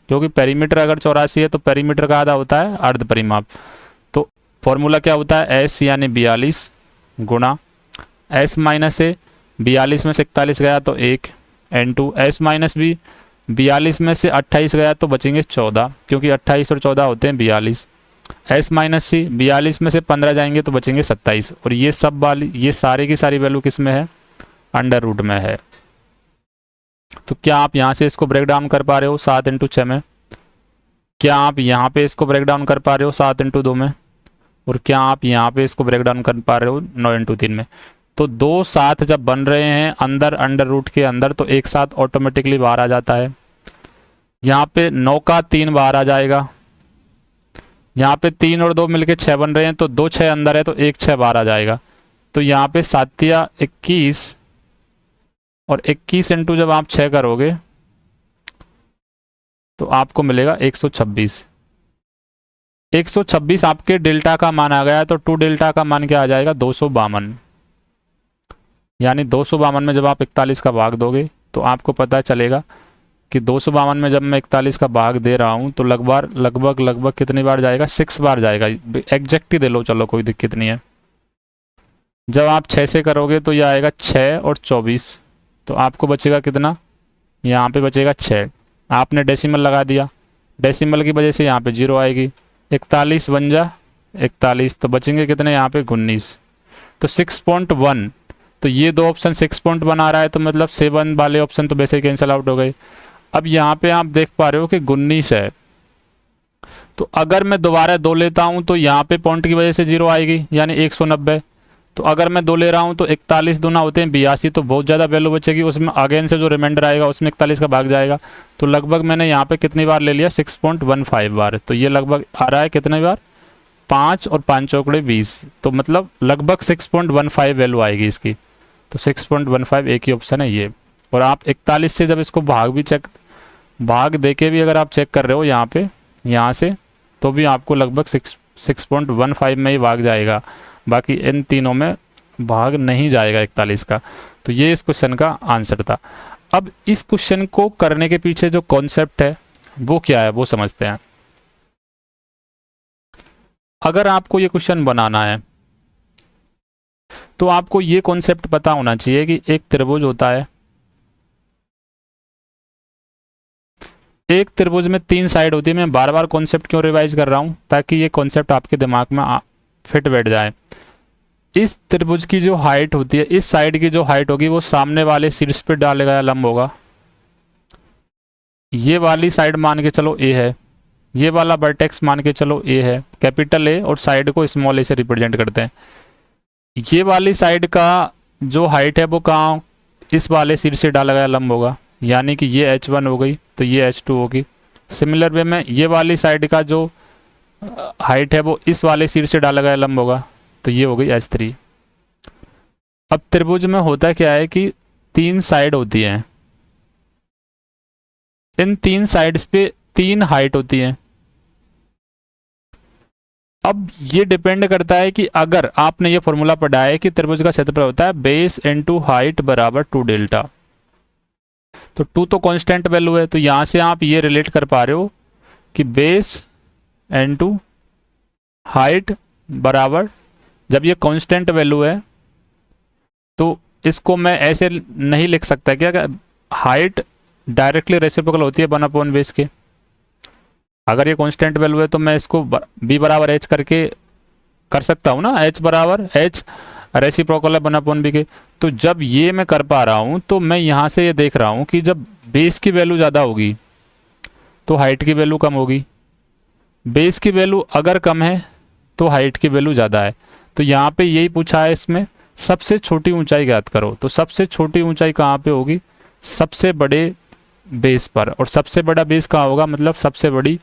क्योंकि पेरीमीटर अगर 84 है तो पेरीमीटर का आधा होता है अर्ध परिमाप। तो फॉर्मूला क्या होता है, एस यानी 42 गुणा एस माइनस ए, 42 में से 41 गया तो 1 n2 एस माइनस बी, 42 में से 28 गया तो बचेंगे 14, क्योंकि 28 और 14 होते हैं 42। एस माइनस सी, 42 में से 15 जाएंगे तो बचेंगे 27, और ये सब वाली ये सारी की सारी वैल्यू किस में है, अंडर रूट में है। तो क्या आप यहाँ से इसको ब्रेक डाउन कर पा रहे हो 7 इंटू 6 में, क्या आप यहाँ पे इसको ब्रेक डाउन कर पा रहे हो 7 इंटू 2 में, और क्या आप यहाँ पे इसको ब्रेक डाउन कर पा रहे हो 9 इंटू 3 में। तो दो साथ जब बन रहे हैं अंदर अंडर रूट के अंदर तो एक साथ ऑटोमेटिकली बाहर आ जाता है। यहाँ पे 9 का 3 बाहर आ जाएगा, यहाँ पे 3 और 2 मिलके 6 बन रहे हैं, तो 2 6 अंदर है तो 1 6 बाहर आ जाएगा। तो यहाँ पे 7 या 21, और 21 इंटू जब आप 6 करोगे तो आपको मिलेगा 126। 126 आपके डेल्टा का मान आ गया, तो 2 डेल्टा का मान क्या आ जाएगा, 252। यानी 252 में जब आप 41 का भाग दोगे तो आपको पता चलेगा कि 252 में जब मैं 41 का भाग दे रहा हूँ तो लगभग कितनी बार जाएगा, 6 बार जाएगा। एग्जैक्ट ही दे लो, चलो कोई दिक्कत नहीं है। जब आप 6 से करोगे तो यह आएगा 6 और 24, तो आपको बचेगा कितना, यहाँ पे बचेगा 6। आपने डेसिमल लगा दिया, डेसिमल की वजह से यहाँ पे 0 आएगी, 41 बन जा 41, तो बचेंगे कितने यहाँ पे 19, तो 6.1। तो ये दो ऑप्शन 6.1 आ रहा है, तो मतलब 7 वाले ऑप्शन तो वैसे ही कैंसिल आउट हो गए। अब यहाँ पे आप देख पा रहे हो कि 19 है, तो अगर मैं दोबारा 2 लेता हूँ तो यहाँ पे पॉइंट की वजह से 0 आएगी, यानी 190। तो अगर मैं 2 ले रहा हूँ तो 41 दूना होते हैं 82, तो बहुत ज़्यादा वैल्यू बचेगी, उसमें अगेन से जो रिमाइंडर आएगा उसमें 41 का भाग जाएगा। तो लगभग मैंने यहाँ पे कितनी बार ले लिया, 6.15 बार। तो ये लगभग आ रहा है कितनी बार, 5 और 5 चौकड़े 20, तो मतलब लगभग 6.15 वैल्यू आएगी इसकी। तो 6.15 एक ही ऑप्शन है ये। और आप 41 से जब इसको भाग दे के भी अगर आप चेक कर रहे हो यहाँ से, तो भी आपको लगभग 6.15 में ही भाग जाएगा, बाकी इन तीनों में भाग नहीं जाएगा 41 का। तो ये इस क्वेश्चन का आंसर था। अब इस क्वेश्चन को करने के पीछे जो कॉन्सेप्ट है वो क्या है वो समझते हैं। अगर आपको ये क्वेश्चन बनाना है तो आपको ये कॉन्सेप्ट पता होना चाहिए कि एक त्रिभुज होता है, एक त्रिभुज में 3 साइड होती है। मैं बार बार कॉन्सेप्ट क्यों रिवाइज कर रहा हूँ, ताकि ये कॉन्सेप्ट आपके दिमाग में फिट बैठ जाए। इस त्रिभुज की जो हाइट होती है, इस साइड की जो हाइट होगी वो सामने वाले शीर्ष पे डाला गया लंब होगा। ये वाली साइड मान के चलो ए है, ये वाला वर्टेक्स मान के चलो ए है, कैपिटल ए, और साइड को स्मॉल ए से रिप्रेजेंट करते हैं। ये वाली साइड का जो हाइट है वो कहाँ, इस वाले शीर्ष से डाला गया लंब होगा, यानी कि ये h1 हो गई तो ये h2 होगी। सिमिलर वे में ये वाली साइड का जो हाइट है वो इस वाले शीर्ष से डाला गया लंब होगा, तो ये हो गई h3। अब त्रिभुज में होता क्या है कि 3 साइड होती हैं, इन 3 साइड्स पे 3 हाइट होती हैं। अब ये डिपेंड करता है कि अगर आपने ये फॉर्मूला पढ़ा है कि त्रिभुज का क्षेत्रफल होता है बेस इनटू हाइट बराबर 2 डेल्टा, तो 2 तो कांस्टेंट वैल्यू है, तो यहां से आप ये रिलेट कर पा रहे हो कि बेस इनटू हाइट बराबर, जब ये कांस्टेंट वैल्यू है तो इसको मैं ऐसे नहीं लिख सकता क्या, हाइट डायरेक्टली रेसिप्रोकल होती है 1 बेस के। अगर ये कांस्टेंट वैल्यू है तो मैं इसको b बराबर h करके कर सकता हूँ ना, h बराबर h रेसिप्रोकल है 1/b के। तो जब ये मैं कर पा रहा हूँ तो मैं यहाँ से ये देख रहा हूँ कि जब बेस की वैल्यू ज़्यादा होगी तो हाइट की वैल्यू कम होगी, बेस की वैल्यू अगर कम है तो हाइट की वैल्यू ज़्यादा है। तो यहाँ पे यही पूछा है इसमें, सबसे छोटी ऊंचाई ज्ञात करो। तो सबसे छोटी ऊंचाई कहाँ पे होगी, सबसे बड़े बेस पर, और सबसे बड़ा बेस कहाँ होगा, मतलब सबसे बड़ी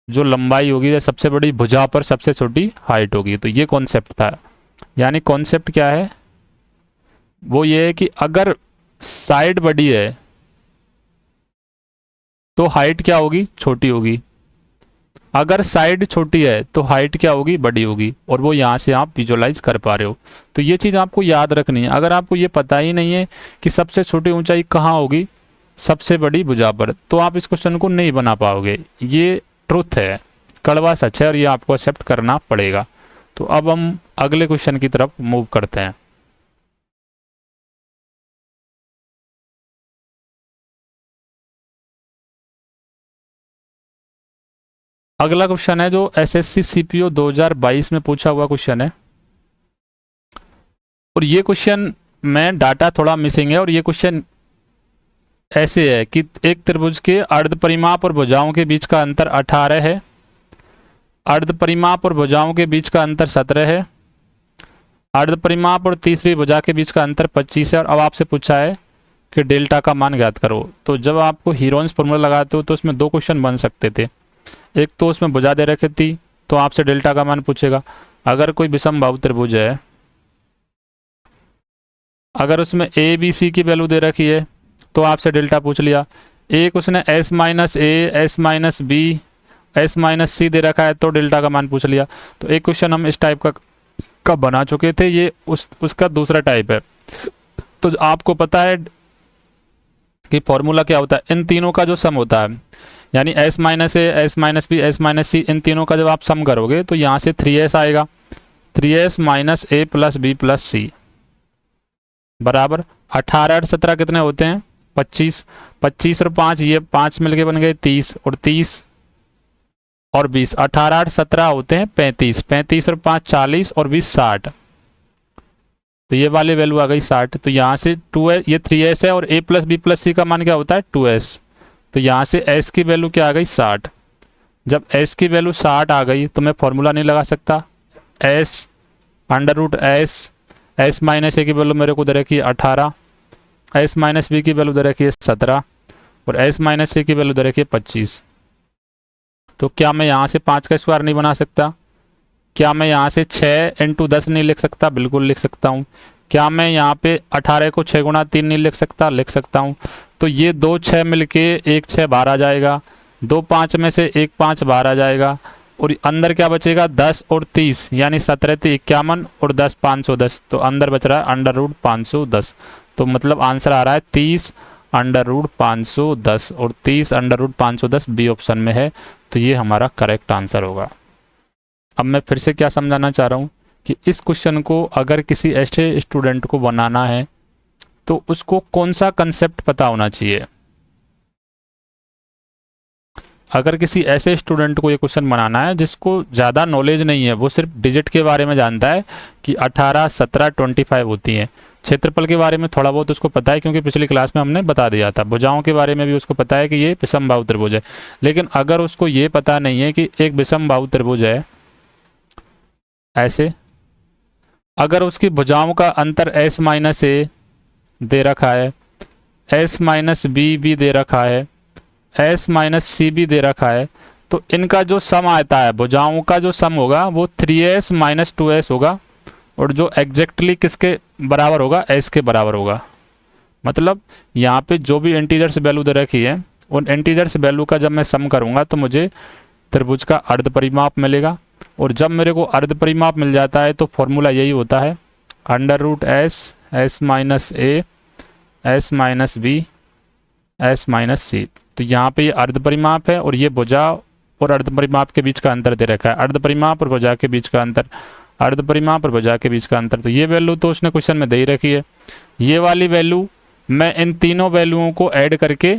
जो लंबाई होगी या सबसे बड़ी भुजा पर सबसे छोटी हाइट होगी। तो ये कॉन्सेप्ट था, यानी कॉन्सेप्ट क्या है, वो ये है कि अगर साइड बड़ी है तो हाइट क्या होगी, छोटी होगी, अगर साइड छोटी है तो हाइट क्या होगी, बड़ी होगी, और वो यहाँ से आप विजुअलाइज कर पा रहे हो। तो ये चीज़ आपको याद रखनी है। अगर आपको ये पता ही नहीं है कि सबसे छोटी ऊंचाई कहाँ होगी, सबसे बड़ी भुजा पर, तो आप इस क्वेश्चन को नहीं बना पाओगे। ये ट्रुथ है, कड़वा सच है, और ये आपको एक्सेप्ट करना पड़ेगा। तो अब हम अगले क्वेश्चन की तरफ मूव करते हैं। अगला क्वेश्चन है जो एसएससी सीपीओ 2022 में पूछा हुआ क्वेश्चन है, और ये क्वेश्चन में डाटा थोड़ा मिसिंग है। और ये क्वेश्चन ऐसे है कि एक त्रिभुज के अर्ध परिमाप और भुजाओं के बीच का अंतर 18 है, अर्ध परिमाप और भुजाओं के बीच का अंतर 17 है, अर्ध परिमाप और तीसरी भुजा के बीच का अंतर 25 है, और अब आपसे पूछा है कि डेल्टा का मान ज्ञात करो। तो जब आपको हीरोन्स फॉर्मूला लगाते हो तो उसमें 2 क्वेश्चन बन सकते थे। एक तो उसमें भुजा दे रखी थी तो आपसे डेल्टा का मान पूछेगा। अगर कोई विषम बाहु त्रिभुज है, अगर उसमें ए बी सी की वैल्यू दे रखी है तो आपसे डेल्टा पूछ लिया। एक उसने S minus A, S minus B, S minus C दे रखा है तो डेल्टा का मान पूछ लिया। तो एक क्वेश्चन हम इस टाइप का बना चुके थे, ये उसका दूसरा टाइप है। तो आपको पता है कि फॉर्मूला क्या होता है, इन तीनों का जो सम होता है, यानी S minus A, S minus B, S minus C, इन तीनों का जब आप सम करोगे तो यहाँ से 3s आएगा, 3s माइनस ए प्लस बी प्लस सी बराबर 18 और 17 कितने होते हैं, 25, 25 और 5, ये 5 मिलके बन गए 30, और 30 और 20, 18 और 17 होते हैं 35, 35 और 5 40, और 20 60, तो ये वाली वैल्यू आ गई 60। तो यहाँ से 2s, ये 3s है, और a प्लस बी प्लस सी का मान क्या होता है 2s, तो यहाँ से s की वैल्यू क्या आ गई 60। जब s की वैल्यू 60 आ गई तो मैं फॉर्मूला नहीं लगा सकता, s under root s minus A की वैल्यू मेरे को दे रखी है 18, s माइनस बी की वैल्यू दे रखी है 17, और s माइनस ए की वैल्यू दे रखी है 25। तो क्या मैं यहाँ से 5 का स्क्वायर नहीं बना सकता, क्या मैं यहाँ से 6 इंटू 10 नहीं लिख सकता, बिल्कुल लिख सकता हूँ। क्या मैं यहाँ पे 18 को 6 गुणा 3 नहीं लिख सकता, लिख सकता हूँ। तो ये 2 6 मिलके 1 6 बाहर आ जाएगा, 2 5 में से 1 5 बाहर आ जाएगा, और अंदर क्या बचेगा 10 और 30, यानी 17 × 51 और 10 510, तो अंदर बच रहा है अंडर रूट 510। तो मतलब आंसर आ रहा है 30 अंडर रूट 510, और 30 अंडर रूट 510 बी ऑप्शन में है। तो ये हमारा करेक्ट आंसर होगा। अब मैं फिर से क्या समझाना चाह रहा हूँ कि इस क्वेश्चन को अगर किसी ऐसे स्टूडेंट को बनाना है तो उसको कौन सा कंसेप्ट पता होना चाहिए। अगर किसी ऐसे स्टूडेंट को ये क्वेश्चन बनाना है जिसको ज़्यादा नॉलेज नहीं है, वो सिर्फ डिजिट के बारे में जानता है कि 18, 17, 25 होती हैं, क्षेत्रफल के बारे में थोड़ा बहुत उसको पता है क्योंकि पिछली क्लास में हमने बता दिया था, भुजाओं के बारे में भी उसको पता है कि ये विषमबाहु त्रिभुज है, लेकिन अगर उसको ये पता नहीं है कि एक विषमबाहु त्रिभुज है ऐसे, अगर उसकी भुजाओं का अंतर s माइनस ए दे रखा है, s माइनस बी भी दे रखा है, s माइनस सी भी दे रखा है, तो इनका जो सम आता है, भुजाओं का जो सम होगा वो 3s माइनस 2s होगा, और जो एग्जैक्टली किसके बराबर होगा, s के बराबर होगा। मतलब यहाँ पे जो भी इंटीजर्स वैल्यू दे रखी है उन इंटीजर्स वैल्यू का जब मैं सम करूँगा तो मुझे त्रिभुज का अर्ध परिमाप मिलेगा, और जब मेरे को अर्ध परिमाप मिल जाता है तो फॉर्मूला यही होता है under root S, S minus A, S minus B, S minus C. तो यहाँ पे ये अर्ध परिमाप है और ये भुजा और अर्ध परिमाप के बीच का अंतर दे रखा है, अर्ध परिमाप और भुजा के बीच का अंतर, अर्ध परिमाप और भुजा के बीच का अंतर। तो ये वैल्यू तो उसने क्वेश्चन में दे ही रखी है, ये वाली वैल्यू मैं इन तीनों वैल्यूओं को ऐड करके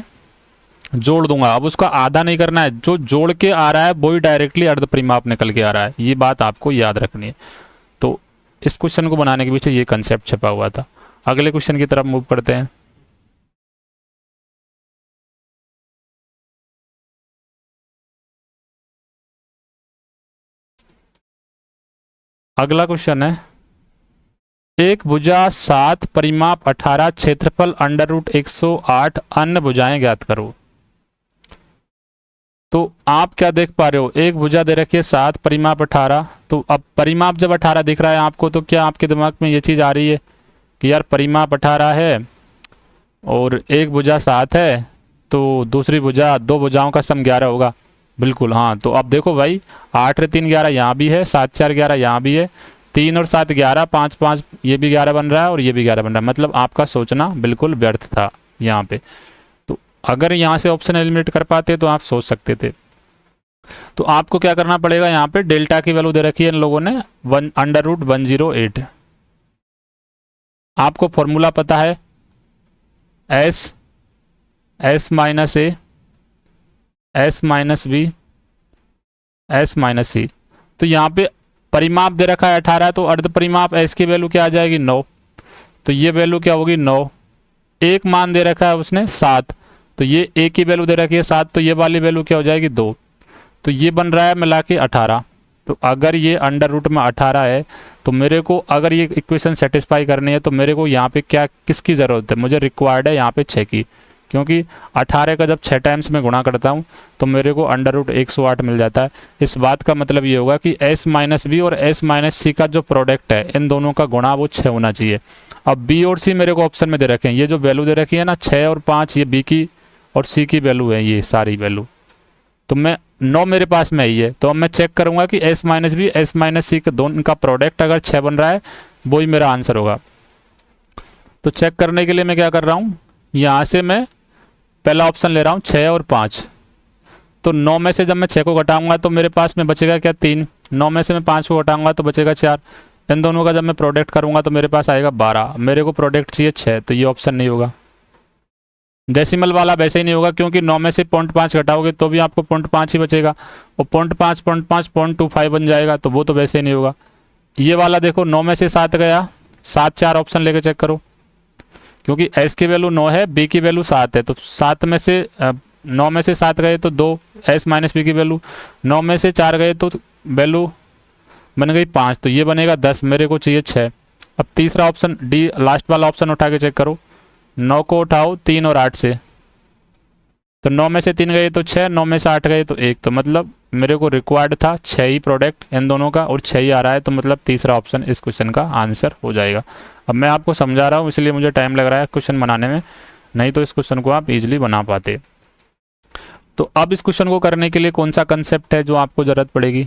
जोड़ दूंगा। अब उसका आधा नहीं करना है, जो जोड़ के आ रहा है वही डायरेक्टली अर्ध परिमाप निकल के आ रहा है, ये बात आपको याद रखनी है। तो इस क्वेश्चन को बनाने के पीछे ये कंसेप्ट छपा हुआ था। अगले क्वेश्चन की तरफ मूव करते हैं। अगला क्वेश्चन है, एक भुजा 7, परिमाप 18, क्षेत्रफल अंडर रूट 108, अन्य भुजाएं ज्ञात करो। तो आप क्या देख पा रहे हो, एक भुजा दे रखी है 7, परिमाप 18, तो अब परिमाप जब 18 दिख रहा है आपको तो क्या आपके दिमाग में ये चीज़ आ रही है कि यार परिमाप 18 है और एक भुजा 7 है तो दूसरी भुजा, दो भुजाओं का सम 11 होगा। बिल्कुल हाँ, तो अब देखो भाई 8 और 3 11 यहाँ भी है, 7 4 11 यहाँ भी है, 3 और 7 11, 5 5 ये भी 11 बन रहा है और ये भी 11 बन रहा है। मतलब आपका सोचना बिल्कुल व्यर्थ था यहाँ पे। तो अगर यहाँ से ऑप्शन एलिमिनेट कर पाते तो आप सोच सकते थे। तो आपको क्या करना पड़ेगा, यहाँ पे डेल्टा की वैल्यू दे रखी है इन लोगों ने अंडर रूट 108। आपको फॉर्मूला पता है S, S minus A, S minus B, S minus C. तो यहाँ पे परिमाप दे रखा है 18, तो अर्ध परिमाप एस की वैल्यू क्या आ जाएगी 9, तो ये वैल्यू क्या होगी 9। एक मान दे रखा है उसने 7, तो ये ए की वैल्यू दे रखी है 7, तो ये वाली वैल्यू क्या हो जाएगी 2, तो ये बन रहा है मिला के 18। तो अगर ये अंडर रूट में 18 है तो मेरे को अगर ये इक्वेशन सेटिस्फाई करनी है तो मेरे को यहाँ पे क्या किसकी ज़रूरत है, मुझे रिक्वायर्ड है यहाँ पे 6 की, क्योंकि 18 का जब 6 टाइम्स में गुणा करता हूँ तो मेरे को अंडर रूट 108 मिल जाता है। इस बात का मतलब ये होगा कि s माइनस बी और s माइनस सी का जो प्रोडक्ट है इन दोनों का गुणा वो 6 होना चाहिए। अब b और c मेरे को ऑप्शन में दे रखे हैं, ये जो वैल्यू दे रखी है ना 6 और 5, ये b की और c की वैल्यू है, ये सारी वैल्यू, तो मैं 9 मेरे पास में ही है। तो अब मैं चेक करूंगा कि s minus B, s minus C का दोनों का प्रोडक्ट अगर 6 बन रहा है वो ही मेरा आंसर होगा। तो चेक करने के लिए मैं क्या कर रहा हूँ, यहाँ से मैं पहला ऑप्शन ले रहा हूँ 6 और 5, तो 9 में से जब मैं 6 को घटाऊंगा तो मेरे पास में बचेगा क्या 3, 9 में से मैं 5 को घटाऊंगा तो बचेगा 4, इन दोनों का जब मैं प्रोडक्ट करूंगा तो मेरे पास आएगा 12, मेरे को प्रोडक्ट चाहिए 6, तो ये ऑप्शन नहीं होगा। डेसिमल वाला वैसे ही नहीं होगा क्योंकि 9 में से 0.5 घटाओगे तो भी आपको 0.5 ही बचेगा, और 0.5 0.5 0.25 बन जाएगा, तो वो तो वैसे ही नहीं होगा। ये वाला देखो 9 में से 7 गया, 7 4 ऑप्शन लेके चेक करो, क्योंकि s की वैल्यू 9 है, b की वैल्यू 7 है, तो 7 में से 9 में से 7 गए तो 2, s माइनस बी की वैल्यू 9 में से 4 गए तो वैल्यू बन गई 5, तो ये बनेगा 10, मेरे को चाहिए 6। अब तीसरा ऑप्शन डी लास्ट वाला ऑप्शन उठा के चेक करो, 9 को उठाओ 3 और 8 से, तो 9 में से 3 गए तो 6, 9 में से 8 गए तो 1, तो मतलब मेरे को रिक्वायर्ड था 6 ही प्रोडक्ट इन दोनों का और 6 ही आ रहा है, तो मतलब तीसरा ऑप्शन इस क्वेश्चन का आंसर हो जाएगा। अब मैं आपको समझा रहा हूँ इसलिए मुझे टाइम लग रहा है क्वेश्चन बनाने में, नहीं तो इस क्वेश्चन को आप इजीली बना पाते। तो अब इस क्वेश्चन को करने के लिए कौन सा कंसेप्ट है जो आपको ज़रूरत पड़ेगी,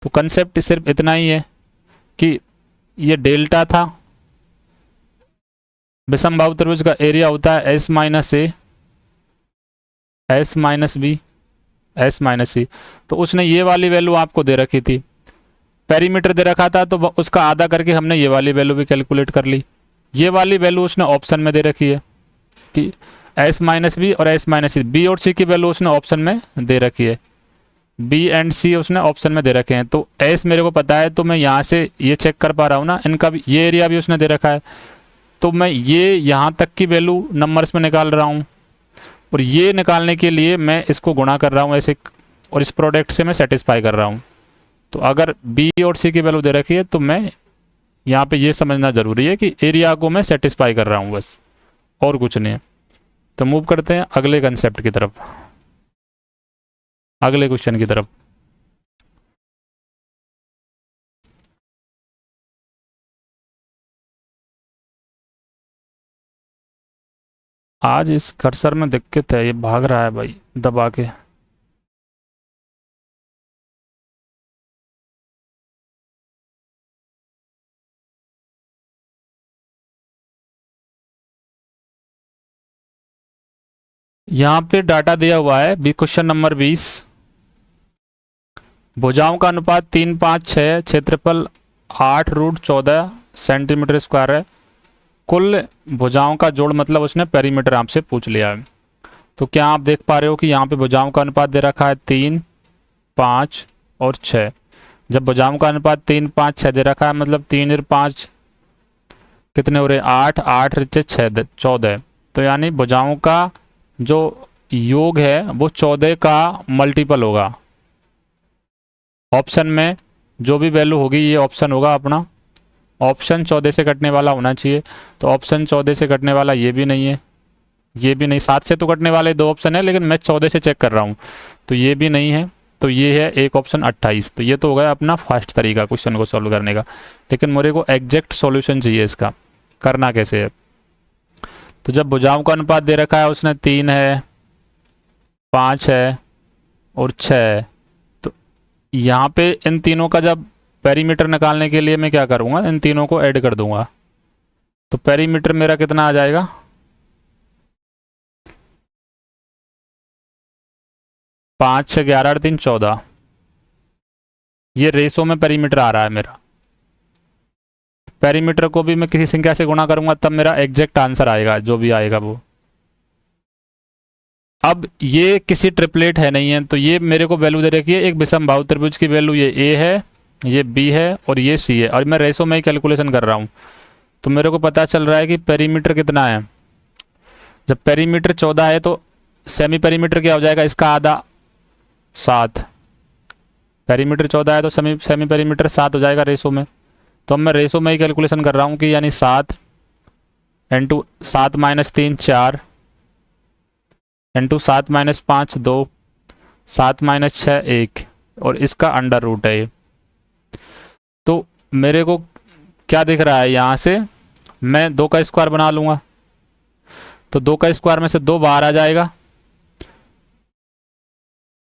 तो कंसेप्ट सिर्फ इतना ही है कि ये डेल्टा था, विषमबाहु त्रिभुज का एरिया होता है s minus A, s minus B, S minus C. तो उसने ये वाली वैल्यू आपको दे रखी थी, पेरीमीटर दे रखा था, तो उसका आधा करके हमने ये वाली वैल्यू भी कैलकुलेट कर ली। ये वाली वैल्यू उसने ऑप्शन में दे रखी है कि एस माइनस बी और एस माइनस सी, बी और सी की वैल्यू उसने ऑप्शन में दे रखी है, बी एंड सी उसने ऑप्शन में दे रखे हैं। तो एस मेरे को पता है, तो मैं यहाँ से ये चेक कर पा रहा हूँ ना, इनका भी ये एरिया भी उसने दे रखा है, तो मैं ये यहाँ तक की वैल्यू नंबर्स में निकाल रहा हूँ, और ये निकालने के लिए मैं इसको गुणा कर रहा हूँ ऐसे, और इस प्रोडक्ट से मैं सेटिस्फाई कर रहा हूँ। तो अगर बी और सी की वैल्यू दे रखी है, तो मैं यहाँ पे ये समझना ज़रूरी है कि एरिया को मैं सेटिस्फाई कर रहा हूँ बस, और कुछ नहीं है। तो मूव करते हैं अगले कंसेप्ट की तरफ, अगले क्वेश्चन की तरफ। आज इस कर्सर में दिक्कत है, ये भाग रहा है भाई दबा के। यहाँ पे डाटा दिया हुआ है भी क्वेश्चन नंबर 20, भुजाओं का अनुपात 3:5:6, क्षेत्रफल 8√14 सेंटीमीटर स्क्वायर है, कुल भुजाओं का जोड़, मतलब उसने पेरीमीटर आपसे पूछ लिया है। तो क्या आप देख पा रहे हो कि यहाँ पे भुजाओं का अनुपात दे रखा है 3, 5 और 6। जब भुजाओं का अनुपात 3, 5, 6 दे रखा है, मतलब 3 और 5 कितने हो रहे, 8, 8 और 6 14। तो यानी भुजाओं का जो योग है वो 14 का मल्टीपल होगा। ऑप्शन में जो भी वैल्यू होगी ये ऑप्शन होगा अपना, ऑप्शन 14 से कटने वाला होना चाहिए। तो ऑप्शन 14 से कटने वाला ये भी नहीं है, ये भी नहीं, 7 से तो कटने वाले 2 ऑप्शन है, लेकिन मैं 14 से चेक कर रहा हूँ, तो ये भी नहीं है। तो ये है एक ऑप्शन 28। तो ये तो हो गया अपना फर्स्ट तरीका क्वेश्चन को सॉल्व करने का। लेकिन मेरे को एग्जैक्ट सॉल्यूशन चाहिए, इसका करना कैसे है। तो जब भुजाओं का अनुपात दे रखा है उसने 3 है, 5 है और 6 है, तो यहाँ पे इन तीनों का जब पेरीमीटर निकालने के लिए मैं क्या करूँगा, इन तीनों को ऐड कर दूंगा। तो पेरीमीटर मेरा कितना आ जाएगा, 5, 6, 11 और 3, 14। ये रेशो में पेरीमीटर आ रहा है मेरा। पेरीमीटर को भी मैं किसी संख्या से गुणा करूंगा, तब मेरा एग्जैक्ट आंसर आएगा, जो भी आएगा वो। अब ये किसी ट्रिपलेट है नहीं है, तो ये मेरे को वैल्यू दे रखी है एक विषमबाहु त्रिभुज की वैल्यू, ये ए है, ये बी है और ये सी है, और मैं रेशो में ही कैलकुलेशन कर रहा हूँ। तो मेरे को पता चल रहा है कि पेरीमीटर कितना है। जब पेरीमीटर 14 है तो सेमी पेरीमीटर क्या हो जाएगा, इसका आधा 7। पेरीमीटर 14 है तो सेमी पेरीमीटर 7 हो जाएगा रेशो में। तो अब मैं रेशो में ही कैलकुलेशन कर रहा हूँ कि यानी 7 into 7 minus 3 4 into 7 minus 5 2, 7 minus 6 1, और इसका अंडर रूट है ये। तो मेरे को क्या दिख रहा है, यहाँ से मैं 2 का स्क्वायर बना लूँगा, तो 2 का स्क्वायर में से 2 बाहर आ जाएगा,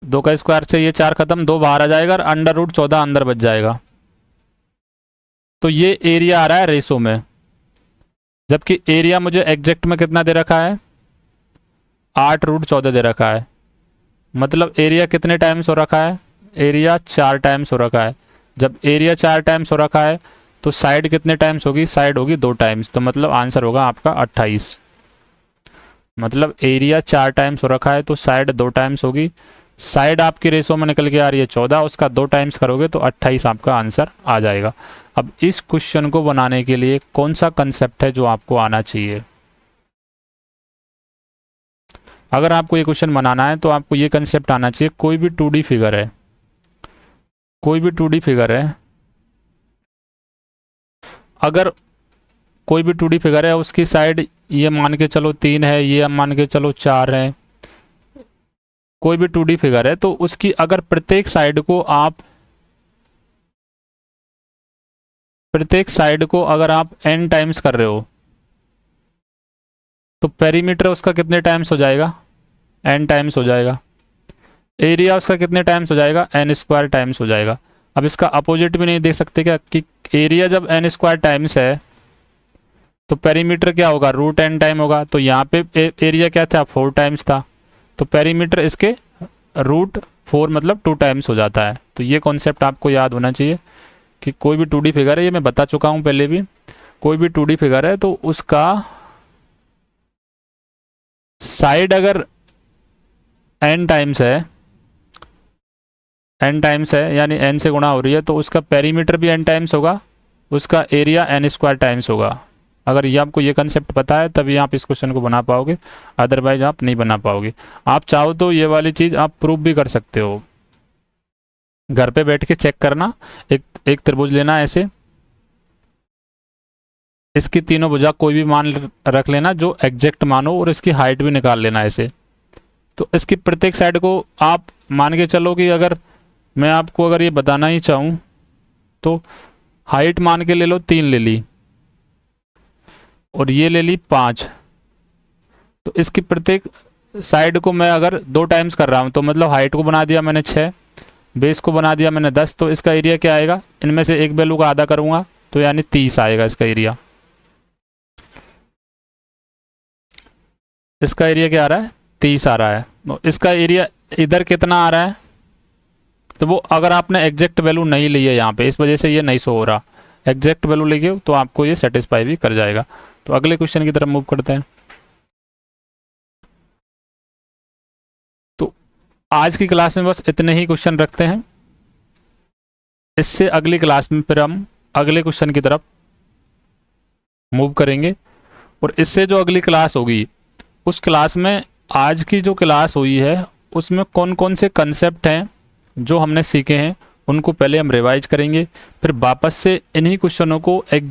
2 का स्क्वायर से ये 4 खत्म, 2 बाहर आ जाएगा और अंडर रूट 14 अंदर बच जाएगा। तो ये एरिया आ रहा है रेशो में, जबकि एरिया मुझे एग्जैक्ट में कितना दे रखा है, 8√14 दे रखा है। मतलब एरिया कितने टाइम्स हो रखा है, एरिया 4 टाइम्स हो रखा है। जब एरिया 4 टाइम्स हो रखा है तो साइड कितने टाइम्स होगी, साइड होगी 2 टाइम्स। तो मतलब आंसर होगा आपका 28। मतलब एरिया 4 टाइम्स हो रखा है तो साइड 2 टाइम्स होगी। साइड आपकी रेशो में निकल के आ रही है 14, उसका 2 टाइम्स करोगे तो 28 आपका आंसर आ जाएगा। अब इस क्वेश्चन को बनाने के लिए कौन सा कंसेप्ट है जो आपको आना चाहिए। अगर आपको ये क्वेश्चन बनाना है तो आपको ये कंसेप्ट आना चाहिए, कोई भी 2D फिगर है, कोई भी 2D फिगर है, अगर कोई भी 2D फिगर है उसकी साइड ये मान के चलो 3 है, ये मान के चलो 4 है, कोई भी 2D फिगर है, तो उसकी अगर प्रत्येक साइड को अगर आप n टाइम्स कर रहे हो तो पेरीमीटर उसका कितने टाइम्स हो जाएगा, n टाइम्स हो जाएगा। एरिया उसका कितने टाइम्स हो जाएगा, n² टाइम्स हो जाएगा। अब इसका अपोजिट भी नहीं देख सकते क्या, कि एरिया जब n² टाइम्स है तो पेरीमीटर क्या होगा, √n टाइम होगा। तो यहाँ पे एरिया क्या था, 4 टाइम्स था, तो पेरीमीटर इसके 4 मतलब 2 टाइम्स हो जाता है। तो ये कॉन्सेप्ट आपको याद होना चाहिए कि कोई भी 2D फिगर है, ये मैं बता चुका हूँ पहले भी, कोई भी 2D फिगर है तो उसका साइड अगर n टाइम्स है, n टाइम्स है यानी n से गुणा हो रही है, तो उसका पेरीमीटर भी n टाइम्स होगा, उसका एरिया n स्क्वायर टाइम्स होगा। अगर ये आपको ये कंसेप्ट पता है तभी आप इस क्वेश्चन को बना पाओगे, अदरवाइज आप नहीं बना पाओगे। आप चाहो तो ये वाली चीज़ आप प्रूव भी कर सकते हो, घर पे बैठ के चेक करना। एक त्रिभुज लेना ऐसे, इसकी तीनों भुजा कोई भी मान रख लेना जो एग्जैक्ट मानो, और इसकी हाइट भी निकाल लेना ऐसे। तो इसकी प्रत्येक साइड को आप मान के चलो कि अगर मैं आपको अगर ये बताना ही चाहूँ तो हाइट मान के ले लो 3 ले ली, और ये ले ली 5। तो इसकी प्रत्येक साइड को मैं अगर 2 टाइम्स कर रहा हूँ तो मतलब हाइट को बना दिया मैंने 6, बेस को बना दिया मैंने 10, तो इसका एरिया क्या आएगा, इनमें से एक वैल्यू का आधा करूँगा तो यानी 30 आएगा इसका एरिया। इसका एरिया क्या आ रहा है, 30 आ रहा है। तो इसका एरिया इधर कितना आ रहा है, तो वो अगर आपने एग्जैक्ट वैल्यू नहीं ली है यहाँ पे, इस वजह से ये नहीं शो हो रहा। एग्जैक्ट वैल्यू लेके तो आपको ये सेटिस्फाई भी कर जाएगा। तो अगले क्वेश्चन की तरफ मूव करते हैं। तो आज की क्लास में बस इतने ही क्वेश्चन रखते हैं, इससे अगली क्लास में फिर हम अगले क्वेश्चन की तरफ मूव करेंगे। और इससे जो अगली क्लास होगी उस क्लास में आज की जो क्लास हुई है उसमें कौन कौन से कंसेप्ट हैं जो हमने सीखे हैं उनको पहले हम रिवाइज करेंगे, फिर वापस से इन्हीं क्वेश्चनों को